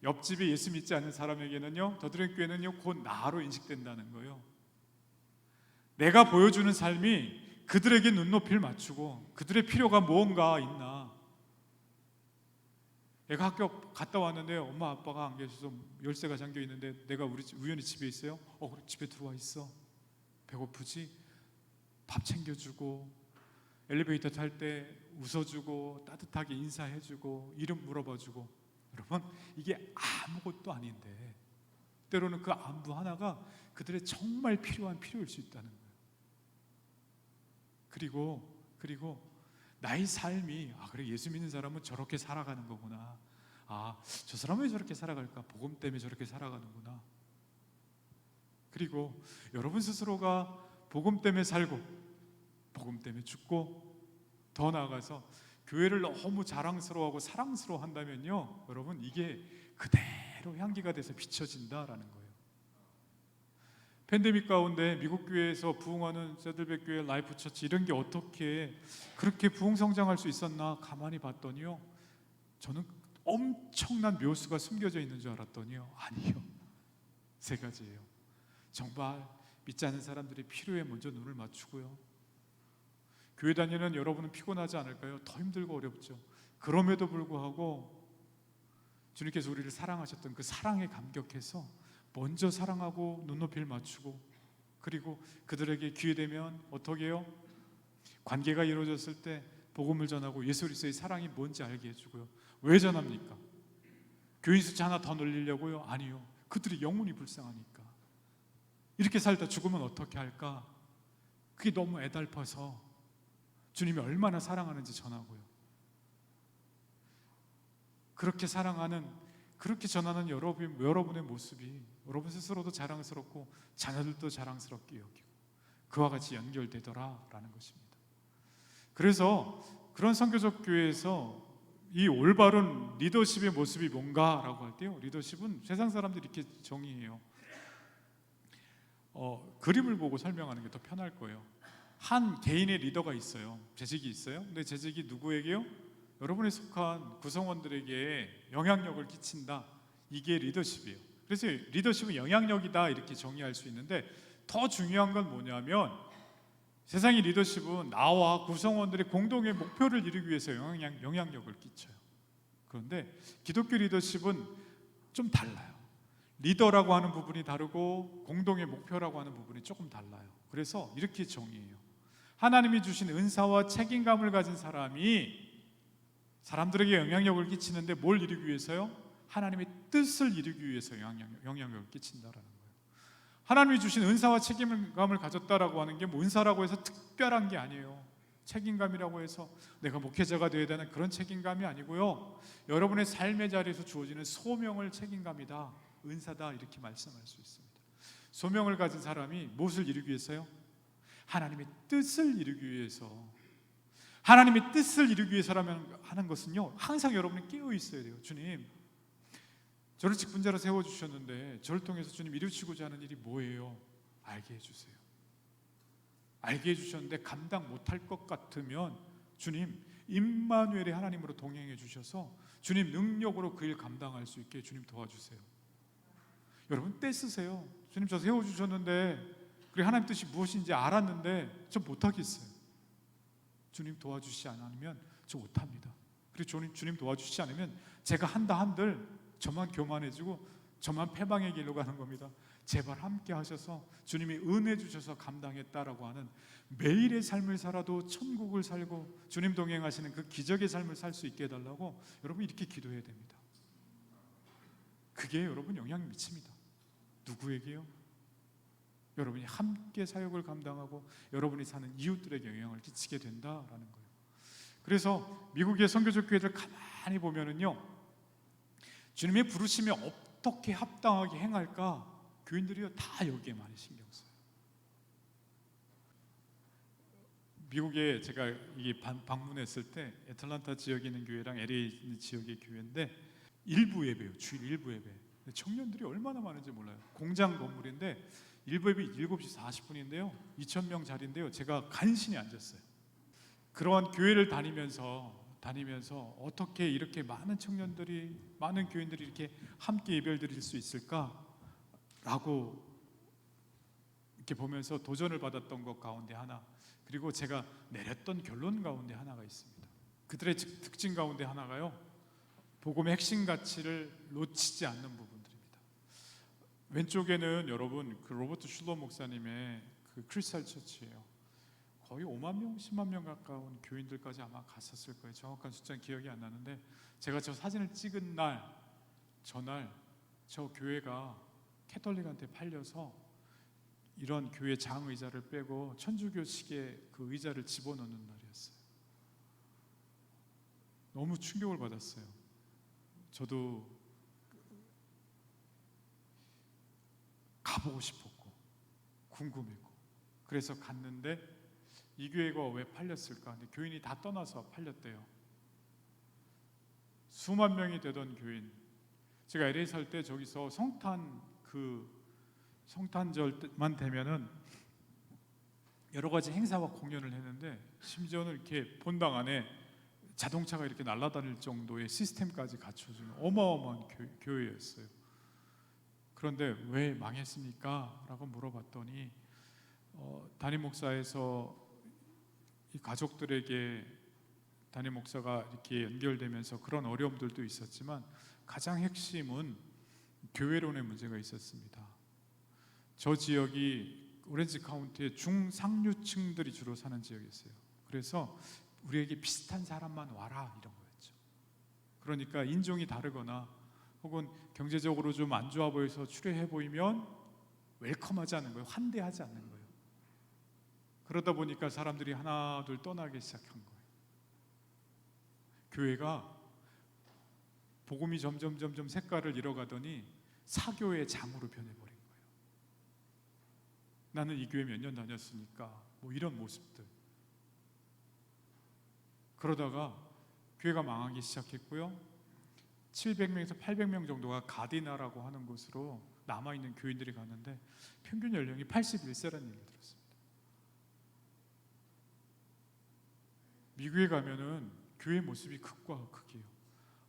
옆집에 예수 믿지 않는 사람에게는요, 더드림교회는요, 곧 나로 인식된다는 거예요. 내가 보여주는 삶이 그들에게 눈높이를 맞추고 그들의 필요가 무언가 있나. 내가 학교 갔다 왔는데 엄마 아빠가 안 계셔서 열쇠가 잠겨 있는데 내가 우연히 집에 있어요. 그래, 집에 들어와 있어. 배고프지? 밥 챙겨주고 엘리베이터 탈 때 웃어주고 따뜻하게 인사해주고 이름 물어봐주고. 여러분, 이게 아무것도 아닌데 때로는 그 안부 하나가 그들의 정말 필요한 필요일 수 있다는 거예요. 그리고 나의 삶이 그래, 예수 믿는 사람은 저렇게 살아가는 거구나. 저 사람은 왜 저렇게 살아갈까? 복음 때문에 저렇게 살아가는구나. 그리고 여러분 스스로가 복음 때문에 살고 복음 때문에 죽고 더 나아가서 교회를 너무 자랑스러워하고 사랑스러워 한다면요, 여러분, 이게 그대로 향기가 돼서 비춰진다라는 거예요. 팬데믹 가운데 미국 교회에서 부흥하는 세들백 교회, 라이프 처치 이런 게 어떻게 그렇게 부흥 성장할 수 있었나 가만히 봤더니요, 저는 엄청난 묘수가 숨겨져 있는 줄 알았더니요, 아니요, 세 가지예요. 정말 믿지 않는 사람들이 필요에 먼저 눈을 맞추고요, 교회 다니는 여러분은 피곤하지 않을까요? 더 힘들고 어렵죠. 그럼에도 불구하고 주님께서 우리를 사랑하셨던 그 사랑에 감격해서 먼저 사랑하고 눈높이를 맞추고, 그리고 그들에게 기회되면 어떻게 해요? 관계가 이루어졌을 때 복음을 전하고 예수 그리스도의 사랑이 뭔지 알게 해주고요. 왜 전합니까? 교인 숫자 하나 더 늘리려고요? 아니요. 그들이 영혼이 불쌍하니까. 이렇게 살다 죽으면 어떻게 할까? 그게 너무 애달퍼서 주님이 얼마나 사랑하는지 전하고요. 그렇게 사랑하는, 그렇게 전하는 여러분의 모습이 여러분 스스로도 자랑스럽고 자녀들도 자랑스럽게 여기고 그와 같이 연결되더라라는 것입니다. 그래서 그런 선교적 교회에서 이 올바른 리더십의 모습이 뭔가라고 할 때요, 리더십은 세상 사람들이 이렇게 정의해요. 그림을 보고 설명하는 게 더 편할 거예요. 한 개인의 리더가 있어요. 재직이 있어요. 근데 재직이 누구에게요? 여러분에 속한 구성원들에게 영향력을 끼친다. 이게 리더십이에요. 그래서 리더십은 영향력이다 이렇게 정의할 수 있는데, 더 중요한 건 뭐냐면 세상의 리더십은 나와 구성원들의 공동의 목표를 이루기 위해서 영향력을 끼쳐요. 그런데 기독교 리더십은 좀 달라요. 리더라고 하는 부분이 다르고 공동의 목표라고 하는 부분이 조금 달라요. 그래서 이렇게 정의해요. 하나님이 주신 은사와 책임감을 가진 사람이 사람들에게 영향력을 끼치는데 뭘 이루기 위해서요? 하나님의 뜻을 이루기 위해서 영향력을 끼친다라는 거예요. 하나님이 주신 은사와 책임감을 가졌다라고 하는 게 뭐 은사라고 해서 특별한 게 아니에요. 책임감이라고 해서 내가 목회자가 되어야 되는 그런 책임감이 아니고요, 여러분의 삶의 자리에서 주어지는 소명을 책임감이다, 은사다 이렇게 말씀할 수 있습니다. 소명을 가진 사람이 무엇을 이루기 위해서요? 하나님의 뜻을 이루기 위해서. 하나님의 뜻을 이루기 위해서라면 하는 것은요, 항상 여러분이 깨어 있어야 돼요. 주님, 저를 직분자로 세워주셨는데 저를 통해서 주님 이루시고자 하는 일이 뭐예요? 알게 해주세요. 알게 해주셨는데 감당 못할 것 같으면 주님, 임마누엘의 하나님으로 동행해 주셔서 주님 능력으로 그 일 감당할 수 있게 주님 도와주세요. 여러분 떼쓰세요. 주님, 저 세워주셨는데 그리고 하나님 뜻이 무엇인지 알았는데 저 못하겠어요. 주님 도와주시지 않으면 저 못합니다. 그리고 주님 도와주시지 않으면 제가 한다 한들 저만 교만해지고 저만 패망의 길로 가는 겁니다. 제발 함께 하셔서 주님이 은혜 주셔서 감당했다라고 하는 매일의 삶을 살아도 천국을 살고 주님 동행하시는 그 기적의 삶을 살 수 있게 해달라고 여러분 이렇게 기도해야 됩니다. 그게 여러분 영향이 미칩니다. 누구에게요? 여러분이 함께 사역을 감당하고 여러분이 사는 이웃들에게 영향을 끼치게 된다라는 거예요. 그래서 미국의 선교적 교회들 가만히 보면은요, 주님의 부르심에 어떻게 합당하게 행할까 교인들이요 다 여기에 많이 신경 써요. 미국에 제가 이게 방문했을 때 애틀란타 지역에 있는 교회랑 LA 있는 지역의 교회인데 일부 예배요. 주일 일부 예배. 청년들이 얼마나 많은지 몰라요. 공장 건물인데 일부 예배 7시 40분인데요. 2,000명 자리인데요. 제가 간신히 앉았어요. 그러한 교회를 다니면서 어떻게 이렇게 많은 청년들이, 많은 교인들이 이렇게 함께 예배를 드릴 수 있을까라고 이렇게 보면서 도전을 받았던 것 가운데 하나, 그리고 제가 내렸던 결론 가운데 하나가 있습니다. 그들의 특징 가운데 하나가요, 복음의 핵심 가치를 놓치지 않는 부분들입니다. 왼쪽에는 여러분 그 로버트 슐러 목사님의 그 크리스탈 처치예요. 거의 5만 명, 10만 명 가까운 교인들까지 아마 갔었을 거예요. 정확한 숫자는 기억이 안 나는데, 제가 저 사진을 찍은 날, 전날 저 교회가 캐톨릭한테 팔려서 이런 교회 장 의자를 빼고 천주교식의 그 의자를 집어넣는 날이었어요. 너무 충격을 받았어요. 저도 가보고 싶었고 궁금했고, 그래서 갔는데 이 교회가 왜 팔렸을까? 근데 교인이 다 떠나서 팔렸대요. 수만 명이 되던 교인. 제가 LA 살 때 저기서 성탄절만 되면은 여러 가지 행사와 공연을 했는데, 심지어는 이렇게 본당 안에 자동차가 이렇게 날아다닐 정도의 시스템까지 갖춰주는 어마어마한 교회였어요. 그런데 왜 망했습니까? 라고 물어봤더니 담임 목사에서 이 가족들에게 담임 목사가 이렇게 연결되면서 그런 어려움들도 있었지만, 가장 핵심은 교회론의 문제가 있었습니다. 저 지역이 오렌지 카운티의 중상류층들이 주로 사는 지역이었어요. 그래서 우리에게 비슷한 사람만 와라 이런 거였죠. 그러니까 인종이 다르거나 혹은 경제적으로 좀 안 좋아 보여서 추레해 보이면 웰컴하지 않는 거예요. 환대하지 않는 거예요. 그러다 보니까 사람들이 하나 둘 떠나기 시작한 거예요. 교회가 복음이 점점 색깔을 잃어가더니 사교의 장으로 변해버린 거예요. 나는 이 교회 몇 년 다녔으니까 뭐 이런 모습들. 그러다가 교회가 망하기 시작했고요. 700명에서 800명 정도가 가디나라고 하는 곳으로 남아있는 교인들이 갔는데 평균 연령이 81세라는 얘기를 들었습니다. 미국에 가면은 교회 모습이 극과 극이에요.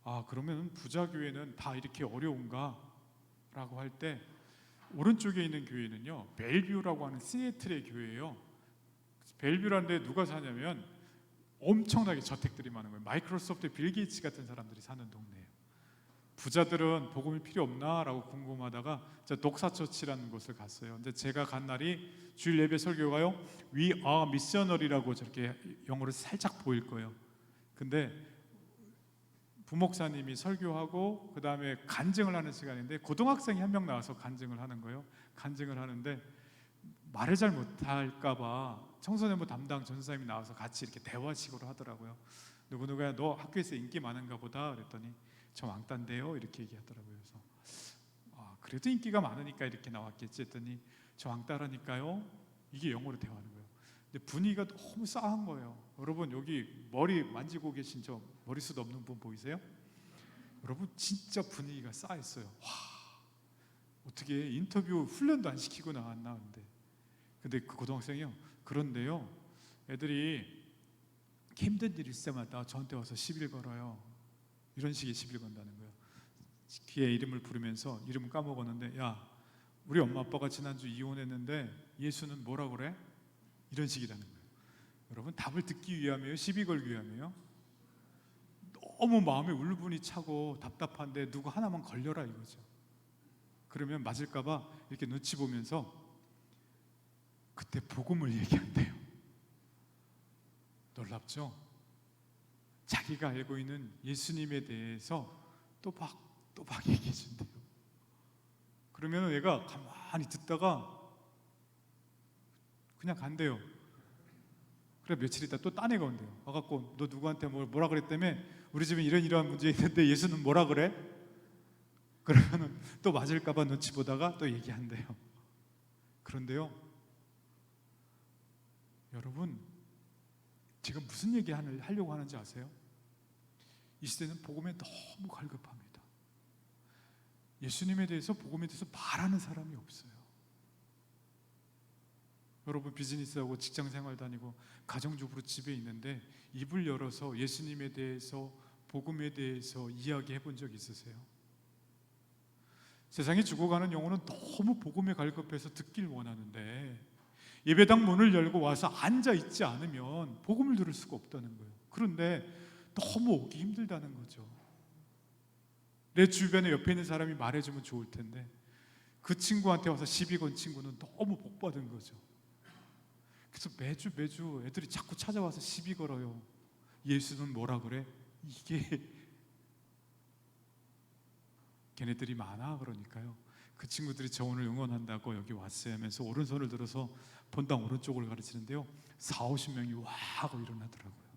아, 그러면 부자 교회는 다 이렇게 어려운가? 라고 할 때 오른쪽에 있는 교회는요, 벨뷰라고 하는 시애틀의 교회예요. 벨뷰라는 데 누가 사냐면 엄청나게 저택들이 많은 거예요. 마이크로소프트 빌 게이츠 같은 사람들이 사는 동네예요. 부자들은 복음이 필요 없나? 라고 궁금하다가 녹사처치라는 곳을 갔어요. 근데 제가 간 날이 주일 예배 설교가요, We are missionary라고 저렇게 영어로 살짝 보일 거예요. 근데 부목사님이 설교하고 그 다음에 간증을 하는 시간인데, 고등학생이 한 명 나와서 간증을 하는 거예요. 간증을 하는데 말을 잘 못할까 봐 청소년부 담당 전사님이 나와서 같이 이렇게 대화식으로 하더라고요. 누구누구야, 너 학교에서 인기 많은가 보다. 그랬더니 저 왕따인데요 이렇게 얘기하더라고요. 그래서 그래도 인기가 많으니까 이렇게 나왔겠지 했더니 저 왕따라니까요. 이게 영어로 대화하는 거예요. 근데 분위기가 너무 싸한 거예요. 여러분, 여기 머리 만지고 계신 저 머리숱 없는 분 보이세요? 여러분, 진짜 분위기가 싸했어요. 와, 어떻게 인터뷰 훈련도 안 시키고 나왔나. 근데 그 고등학생이요, 그런데요, 애들이 힘든 일 있을 때마다 저한테 와서 시비를 걸어요. 이런 식의 시비를 건다는 거예요. 귀에 이름을 부르면서, 이름을 까먹었는데, 야, 우리 엄마 아빠가 지난주 이혼했는데 예수는 뭐라 그래? 이런 식이라는 거예요. 여러분, 답을 듣기 위함이에요? 시비 걸기 위함이에요? 너무 마음에 울분이 차고 답답한데 누구 하나만 걸려라 이거죠. 그러면 맞을까 봐 이렇게 눈치 보면서 그때 복음을 얘기한대요. 놀랍죠? 자기가 알고 있는 예수님에 대해서 또박 얘기해 준대요. 그러면 얘가 가만히 듣다가 그냥 간대요. 그래, 며칠 있다 또 딴 애가 온대요. 와갖고 너 누구한테 뭐라 그랬다며? 우리 집에 이러한 문제 있는데 예수는 뭐라 그래? 그러면은 또 맞을까봐 눈치 보다가 또 얘기한대요. 그런데요, 여러분, 지금 무슨 얘기 하려고 하는지 아세요? 이 시대는 복음에 너무 갈급합니다. 예수님에 대해서, 복음에 대해서 말하는 사람이 없어요. 여러분, 비즈니스하고 직장생활 다니고 가정주부로 집에 있는데 입을 열어서 예수님에 대해서, 복음에 대해서 이야기해 본 적 있으세요? 세상에 죽어가는 영혼은 너무 복음에 갈급해서 듣길 원하는데 예배당 문을 열고 와서 앉아 있지 않으면 복음을 들을 수가 없다는 거예요. 그런데 너무 오기 힘들다는 거죠. 내 주변에 옆에 있는 사람이 말해주면 좋을 텐데 그 친구한테 와서 시비 건 친구는 너무 복 받은 거죠. 그래서 매주 애들이 자꾸 찾아와서 시비 걸어요. 예수는 뭐라 그래? 이게 걔네들이 많아. 그러니까요, 그 친구들이 저 오늘 응원한다고 여기 왔어요 하면서 오른손을 들어서 본당 오른쪽을 가르치는데요, 40-50명이 와 하고 일어나더라고요.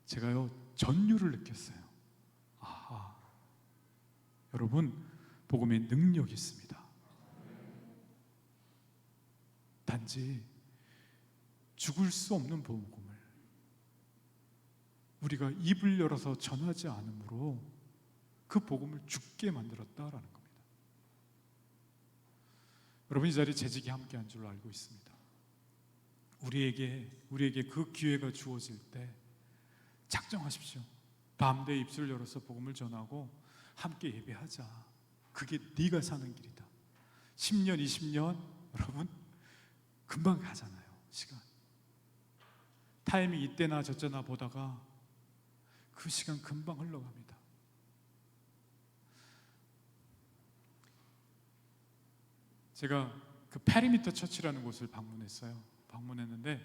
제가요, 전율을 느꼈어요. 아하, 여러분, 복음에 능력이 있습니다. 단지 죽을 수 없는 복음을 우리가 입을 열어서 전하지 않으므로 그 복음을 죽게 만들었다라는 겁니다. 여러분, 이 자리에 재직이 함께한 줄로 알고 있습니다. 우리에게 그 기회가 주어질 때 작정하십시오. 밤새 입술을 열어서 복음을 전하고 함께 예배하자. 그게 네가 사는 길이다. 10년, 20년 여러분 금방 가잖아요. 시간 타이밍 이때나 저때나 보다가 그 시간 금방 흘러갑니다. 제가 그 페리미터 처치라는 곳을 방문했는데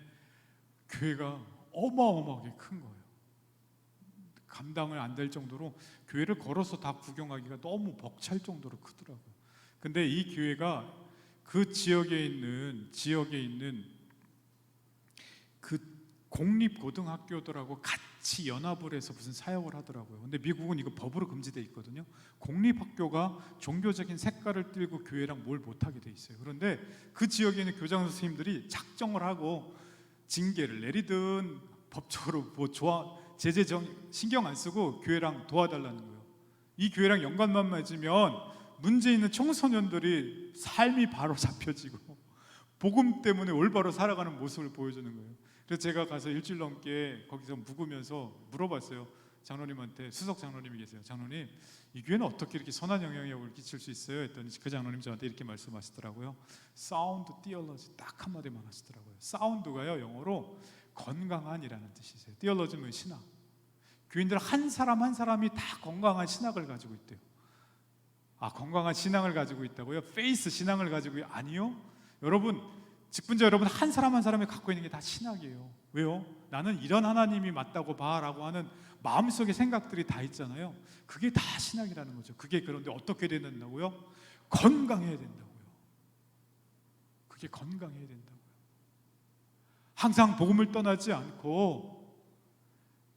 교회가 어마어마하게 큰 거예요. 감당을 안 될 정도로 교회를 걸어서 다 구경하기가 너무 벅찰 정도로 크더라고요. 근데 이 교회가 그 지역에 있는 그 공립고등학교들하고 같이 연합을 해서 무슨 사역을 하더라고요. 근데 미국은 이거 법으로 금지되어 있거든요. 공립학교가 종교적인 색깔을 띠고 교회랑 뭘 못하게 돼 있어요. 그런데 그 지역에 있는 교장 선생님들이 작정을 하고 징계를 내리든 법적으로 제재 신경 안 쓰고 교회랑 도와달라는 거예요. 이 교회랑 연관만 맺으면 문제 있는 청소년들이 삶이 바로 잡혀지고 복음 때문에 올바로 살아가는 모습을 보여주는 거예요. 그래서 제가 가서 일주일 넘게 거기서 묵으면서 물어봤어요. 장로님한테, 수석 장로님이 계세요. 장로님, 이 교회는 어떻게 이렇게 선한 영향력을 끼칠 수 있어요? 했더니 그 장로님 저한테 이렇게 말씀하시더라고요. 사운드 띠얼러지, 딱 한마디만 하시더라고요. 사운드가요, 영어로 건강한이라는 뜻이세요. 띠얼러지는 신학. 교인들 한 사람 한 사람이 다 건강한 신학을 가지고 있대요. 아, 건강한 신앙을 가지고 있다고요? 페이스 신앙을 가지고 아니요. 여러분, 직분자 여러분, 한 사람 한 사람이 갖고 있는 게 다 신학이에요. 왜요? 나는 이런 하나님이 맞다고 봐라고 하는 마음속의 생각들이 다 있잖아요. 그게 다 신학이라는 거죠. 그게 그런데 어떻게 된다고요? 건강해야 된다고요. 그게 건강해야 된다고요. 항상 복음을 떠나지 않고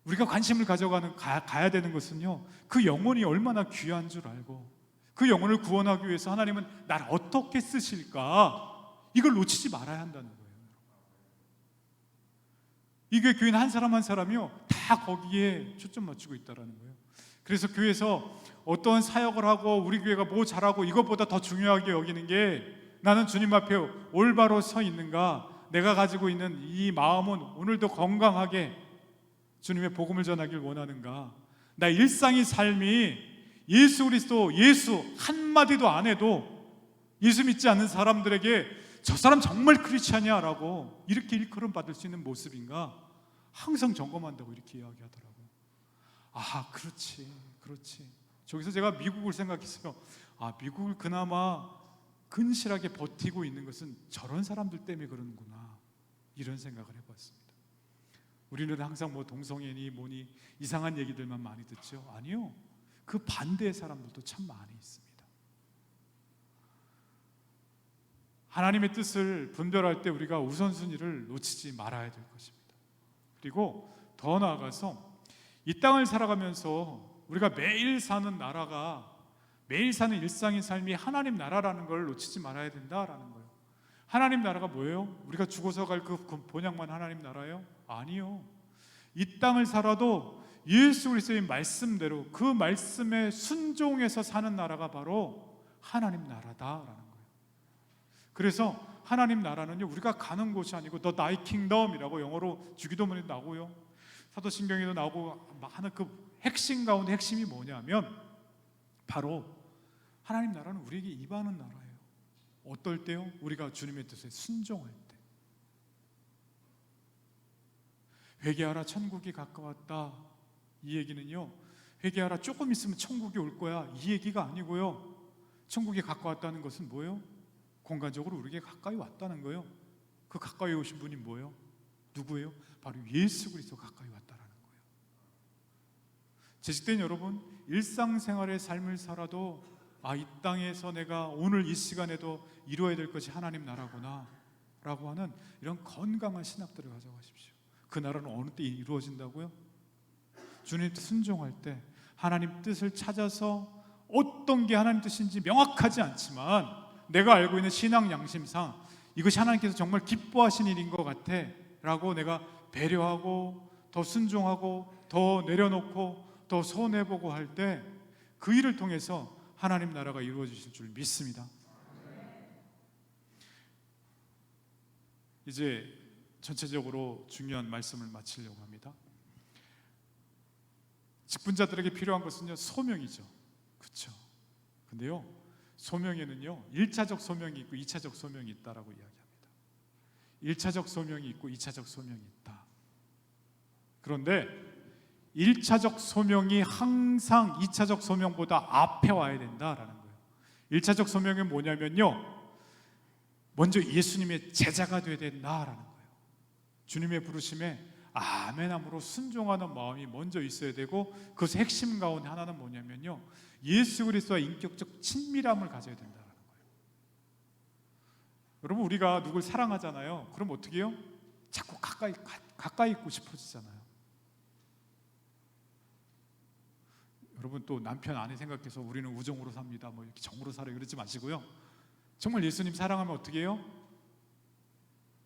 우리가 관심을 가야 되는 것은요, 그 영혼이 얼마나 귀한 줄 알고 그 영혼을 구원하기 위해서 하나님은 나를 어떻게 쓰실까, 이걸 놓치지 말아야 한다는 거예요. 이게 교인 한 사람 한 사람이요, 다 거기에 초점 맞추고 있다는 거예요. 그래서 교회에서 어떤 사역을 하고 우리 교회가 뭐 잘하고 이것보다 더 중요하게 여기는 게, 나는 주님 앞에 올바로 서 있는가, 내가 가지고 있는 이 마음은 오늘도 건강하게 주님의 복음을 전하길 원하는가, 나 일상의 삶이 예수 그리스도, 예수 한마디도 안 해도 예수 믿지 않는 사람들에게 저 사람 정말 크리스찬이야라고 이렇게 일컬음 받을 수 있는 모습인가 항상 점검한다고 이렇게 이야기하더라고요. 아, 그렇지. 저기서 제가 미국을 생각했어요. 아, 미국을 그나마 근실하게 버티고 있는 것은 저런 사람들 때문에 그러는구나, 이런 생각을 해봤습니다. 우리는 항상 뭐 동성애니 뭐니 이상한 얘기들만 많이 듣죠. 아니요, 그 반대의 사람들도 참 많이 있습니다. 하나님의 뜻을 분별할 때 우리가 우선순위를 놓치지 말아야 될 것입니다. 그리고 더 나아가서 이 땅을 살아가면서 우리가 매일 사는 나라가 매일 사는 일상의 삶이 하나님 나라라는 걸 놓치지 말아야 된다라는 거예요. 하나님 나라가 뭐예요? 우리가 죽어서 갈 그 본향만 하나님 나라예요? 아니요. 이 땅을 살아도 예수 그리스도의 말씀대로 그 말씀에 순종해서 사는 나라가 바로 하나님 나라다라는 거예요. 그래서 하나님 나라는요, 우리가 가는 곳이 아니고 The Thy Kingdom이라고 영어로 주기도문에 나오고요, 사도신경에도 나오고 하는 그 핵심 가운데 핵심이 뭐냐면 바로 하나님 나라는 우리에게 임하는 나라예요. 어떨 때요? 우리가 주님의 뜻에 순종할 때. 회개하라 천국이 가까웠다, 이 얘기는요, 회개하라 조금 있으면 천국이 올 거야, 이 얘기가 아니고요, 천국이 가까웠다는 것은 뭐예요? 공간적으로 우리에게 가까이 왔다는 거예요. 그 가까이 오신 분이 뭐예요? 누구예요? 바로 예수 그리스도 가까이 왔다라는 거예요. 재직된 여러분, 일상생활의 삶을 살아도 이 땅에서 내가 오늘 이 시간에도 이루어야 될 것이 하나님 나라구나 라고 하는 이런 건강한 신학들을 가져가십시오. 그 나라는 어느 때 이루어진다고요? 주님 순종할 때, 하나님 뜻을 찾아서 어떤 게 하나님 뜻인지 명확하지 않지만 내가 알고 있는 신앙 양심상 이것이 하나님께서 정말 기뻐하신 일인 것 같아 라고 내가 배려하고 더 순종하고 더 내려놓고 더 손해보고 할 때 그 일을 통해서 하나님 나라가 이루어지실 줄 믿습니다. 이제 전체적으로 중요한 말씀을 마치려고 합니다. 직분자들에게 필요한 것은요, 소명이죠. 그렇죠? 근데요, 소명에는요 1차적 소명이 있고 2차적 소명이 있다라고 이야기합니다. 1차적 소명이 있고 2차적 소명이 있다. 그런데 1차적 소명이 항상 2차적 소명보다 앞에 와야 된다라는 거예요. 1차적 소명은 뭐냐면요, 먼저 예수님의 제자가 되어야 된다라는 거예요. 주님의 부르심에 아멘함으로 순종하는 마음이 먼저 있어야 되고, 그것의 핵심 가운데 하나는 뭐냐면요, 예수 그리스도와 인격적 친밀함을 가져야 된다는 거예요. 여러분, 우리가 누굴 사랑하잖아요. 그럼 어떻게 해요? 자꾸 가까이 있고 싶어지잖아요. 여러분, 또 남편 아내 생각해서 우리는 우정으로 삽니다, 뭐 이렇게 정으로 살아요, 그러지 마시고요. 정말 예수님 사랑하면 어떻게 해요?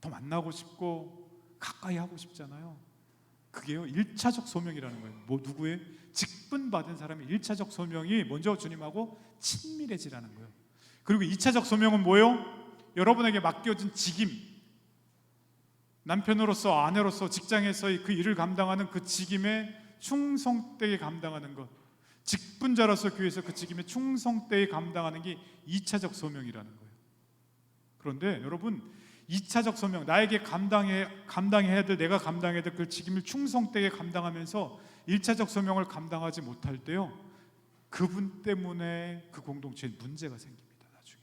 더 만나고 싶고 가까이 하고 싶잖아요. 그게요 1차적 소명이라는 거예요. 뭐 누구의? 직분받은 사람의 1차적 소명이 먼저 주님하고 친밀해지라는 거예요. 그리고 2차적 소명은 뭐예요? 여러분에게 맡겨진 직임, 남편으로서 아내로서 직장에서의 그 일을 감당하는 그 직임에 충성되게 감당하는 것, 직분자로서 교회에서 그 직임에 충성되게 감당하는 게 2차적 소명이라는 거예요. 그런데 여러분, 2차적 소명, 나에게 감당해야 될, 내가 감당해야 될 그 직임을 충성되게 감당하면서 1차적 소명을 감당하지 못할 때요, 그분 때문에 그 공동체에 문제가 생깁니다. 나중에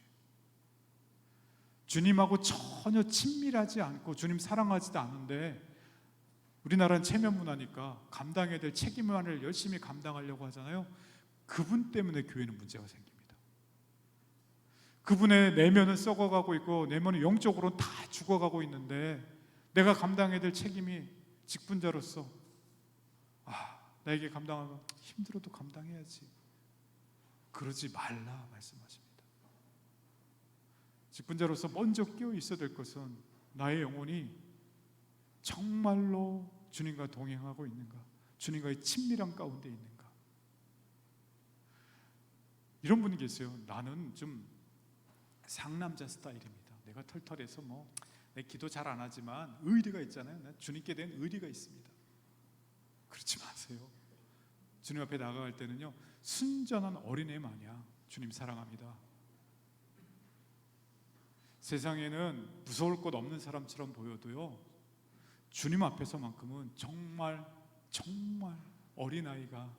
주님하고 전혀 친밀하지 않고 주님 사랑하지도 않은데, 우리나라는 체면 문화니까 감당해야 될 책임만을 열심히 감당하려고 하잖아요. 그분 때문에 교회는 문제가 생깁니다. 그분의 내면은 썩어가고 있고 내면은 영적으로는 다 죽어가고 있는데, 내가 감당해야 될 책임이 직분자로서 나에게 감당하면 힘들어도 감당해야지, 그러지 말라 말씀하십니다. 직분자로서 먼저 끼어 있어야 될 것은 나의 영혼이 정말로 주님과 동행하고 있는가, 주님과의 친밀한 가운데 있는가. 이런 분이 계세요. 나는 좀 상남자 스타일입니다. 내가 털털해서 내 기도 잘 안 하지만 의리가 있잖아요. 난 주님께 대한 의리가 있습니다. 그렇지 마세요. 주님 앞에 나아갈 때는요, 순전한 어린애 마냥 주님 사랑합니다. 세상에는 무서울 것 없는 사람처럼 보여도요, 주님 앞에서만큼은 정말 어린아이가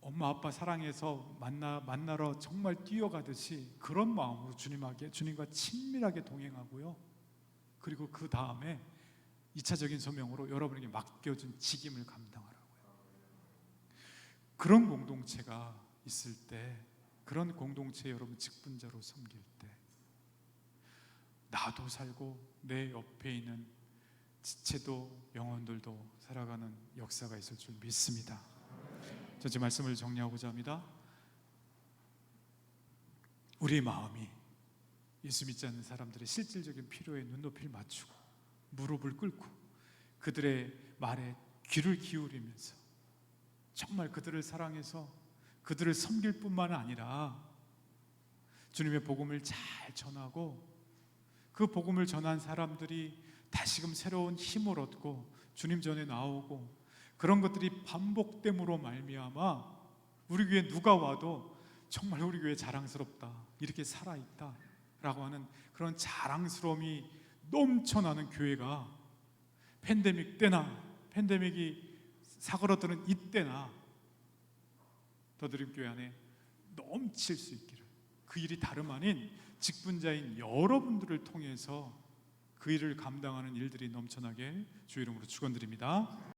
엄마 아빠 사랑해서 만나러 정말 뛰어가듯이 그런 마음으로 주님과 친밀하게 동행하고요. 그리고 그 다음에 2차적인 소명으로 여러분에게 맡겨준 직임을 감당하라고요. 그런 공동체가 있을 때, 그런 공동체에 여러분 직분자로 섬길 때, 나도 살고 내 옆에 있는 지체도 영혼들도 살아가는 역사가 있을 줄 믿습니다. 전체 말씀을 정리하고자 합니다. 우리 마음이 예수 믿지 않는 사람들의 실질적인 필요에 눈높이를 맞추고 무릎을 꿇고 그들의 말에 귀를 기울이면서 정말 그들을 사랑해서 그들을 섬길 뿐만 아니라 주님의 복음을 잘 전하고 그 복음을 전한 사람들이 다시금 새로운 힘을 얻고 주님 전에 나오고 그런 것들이 반복됨으로 말미암아 우리 교회 누가 와도 정말 우리 교회 자랑스럽다, 이렇게 살아있다 라고 하는 그런 자랑스러움이 넘쳐나는 교회가 팬데믹 때나 팬데믹이 사그러드는 이때나 더드림 교회 안에 넘칠 수 있기를, 그 일이 다름 아닌 직분자인 여러분들을 통해서 그 일을 감당하는 일들이 넘쳐나게 주의 이름으로 축원드립니다.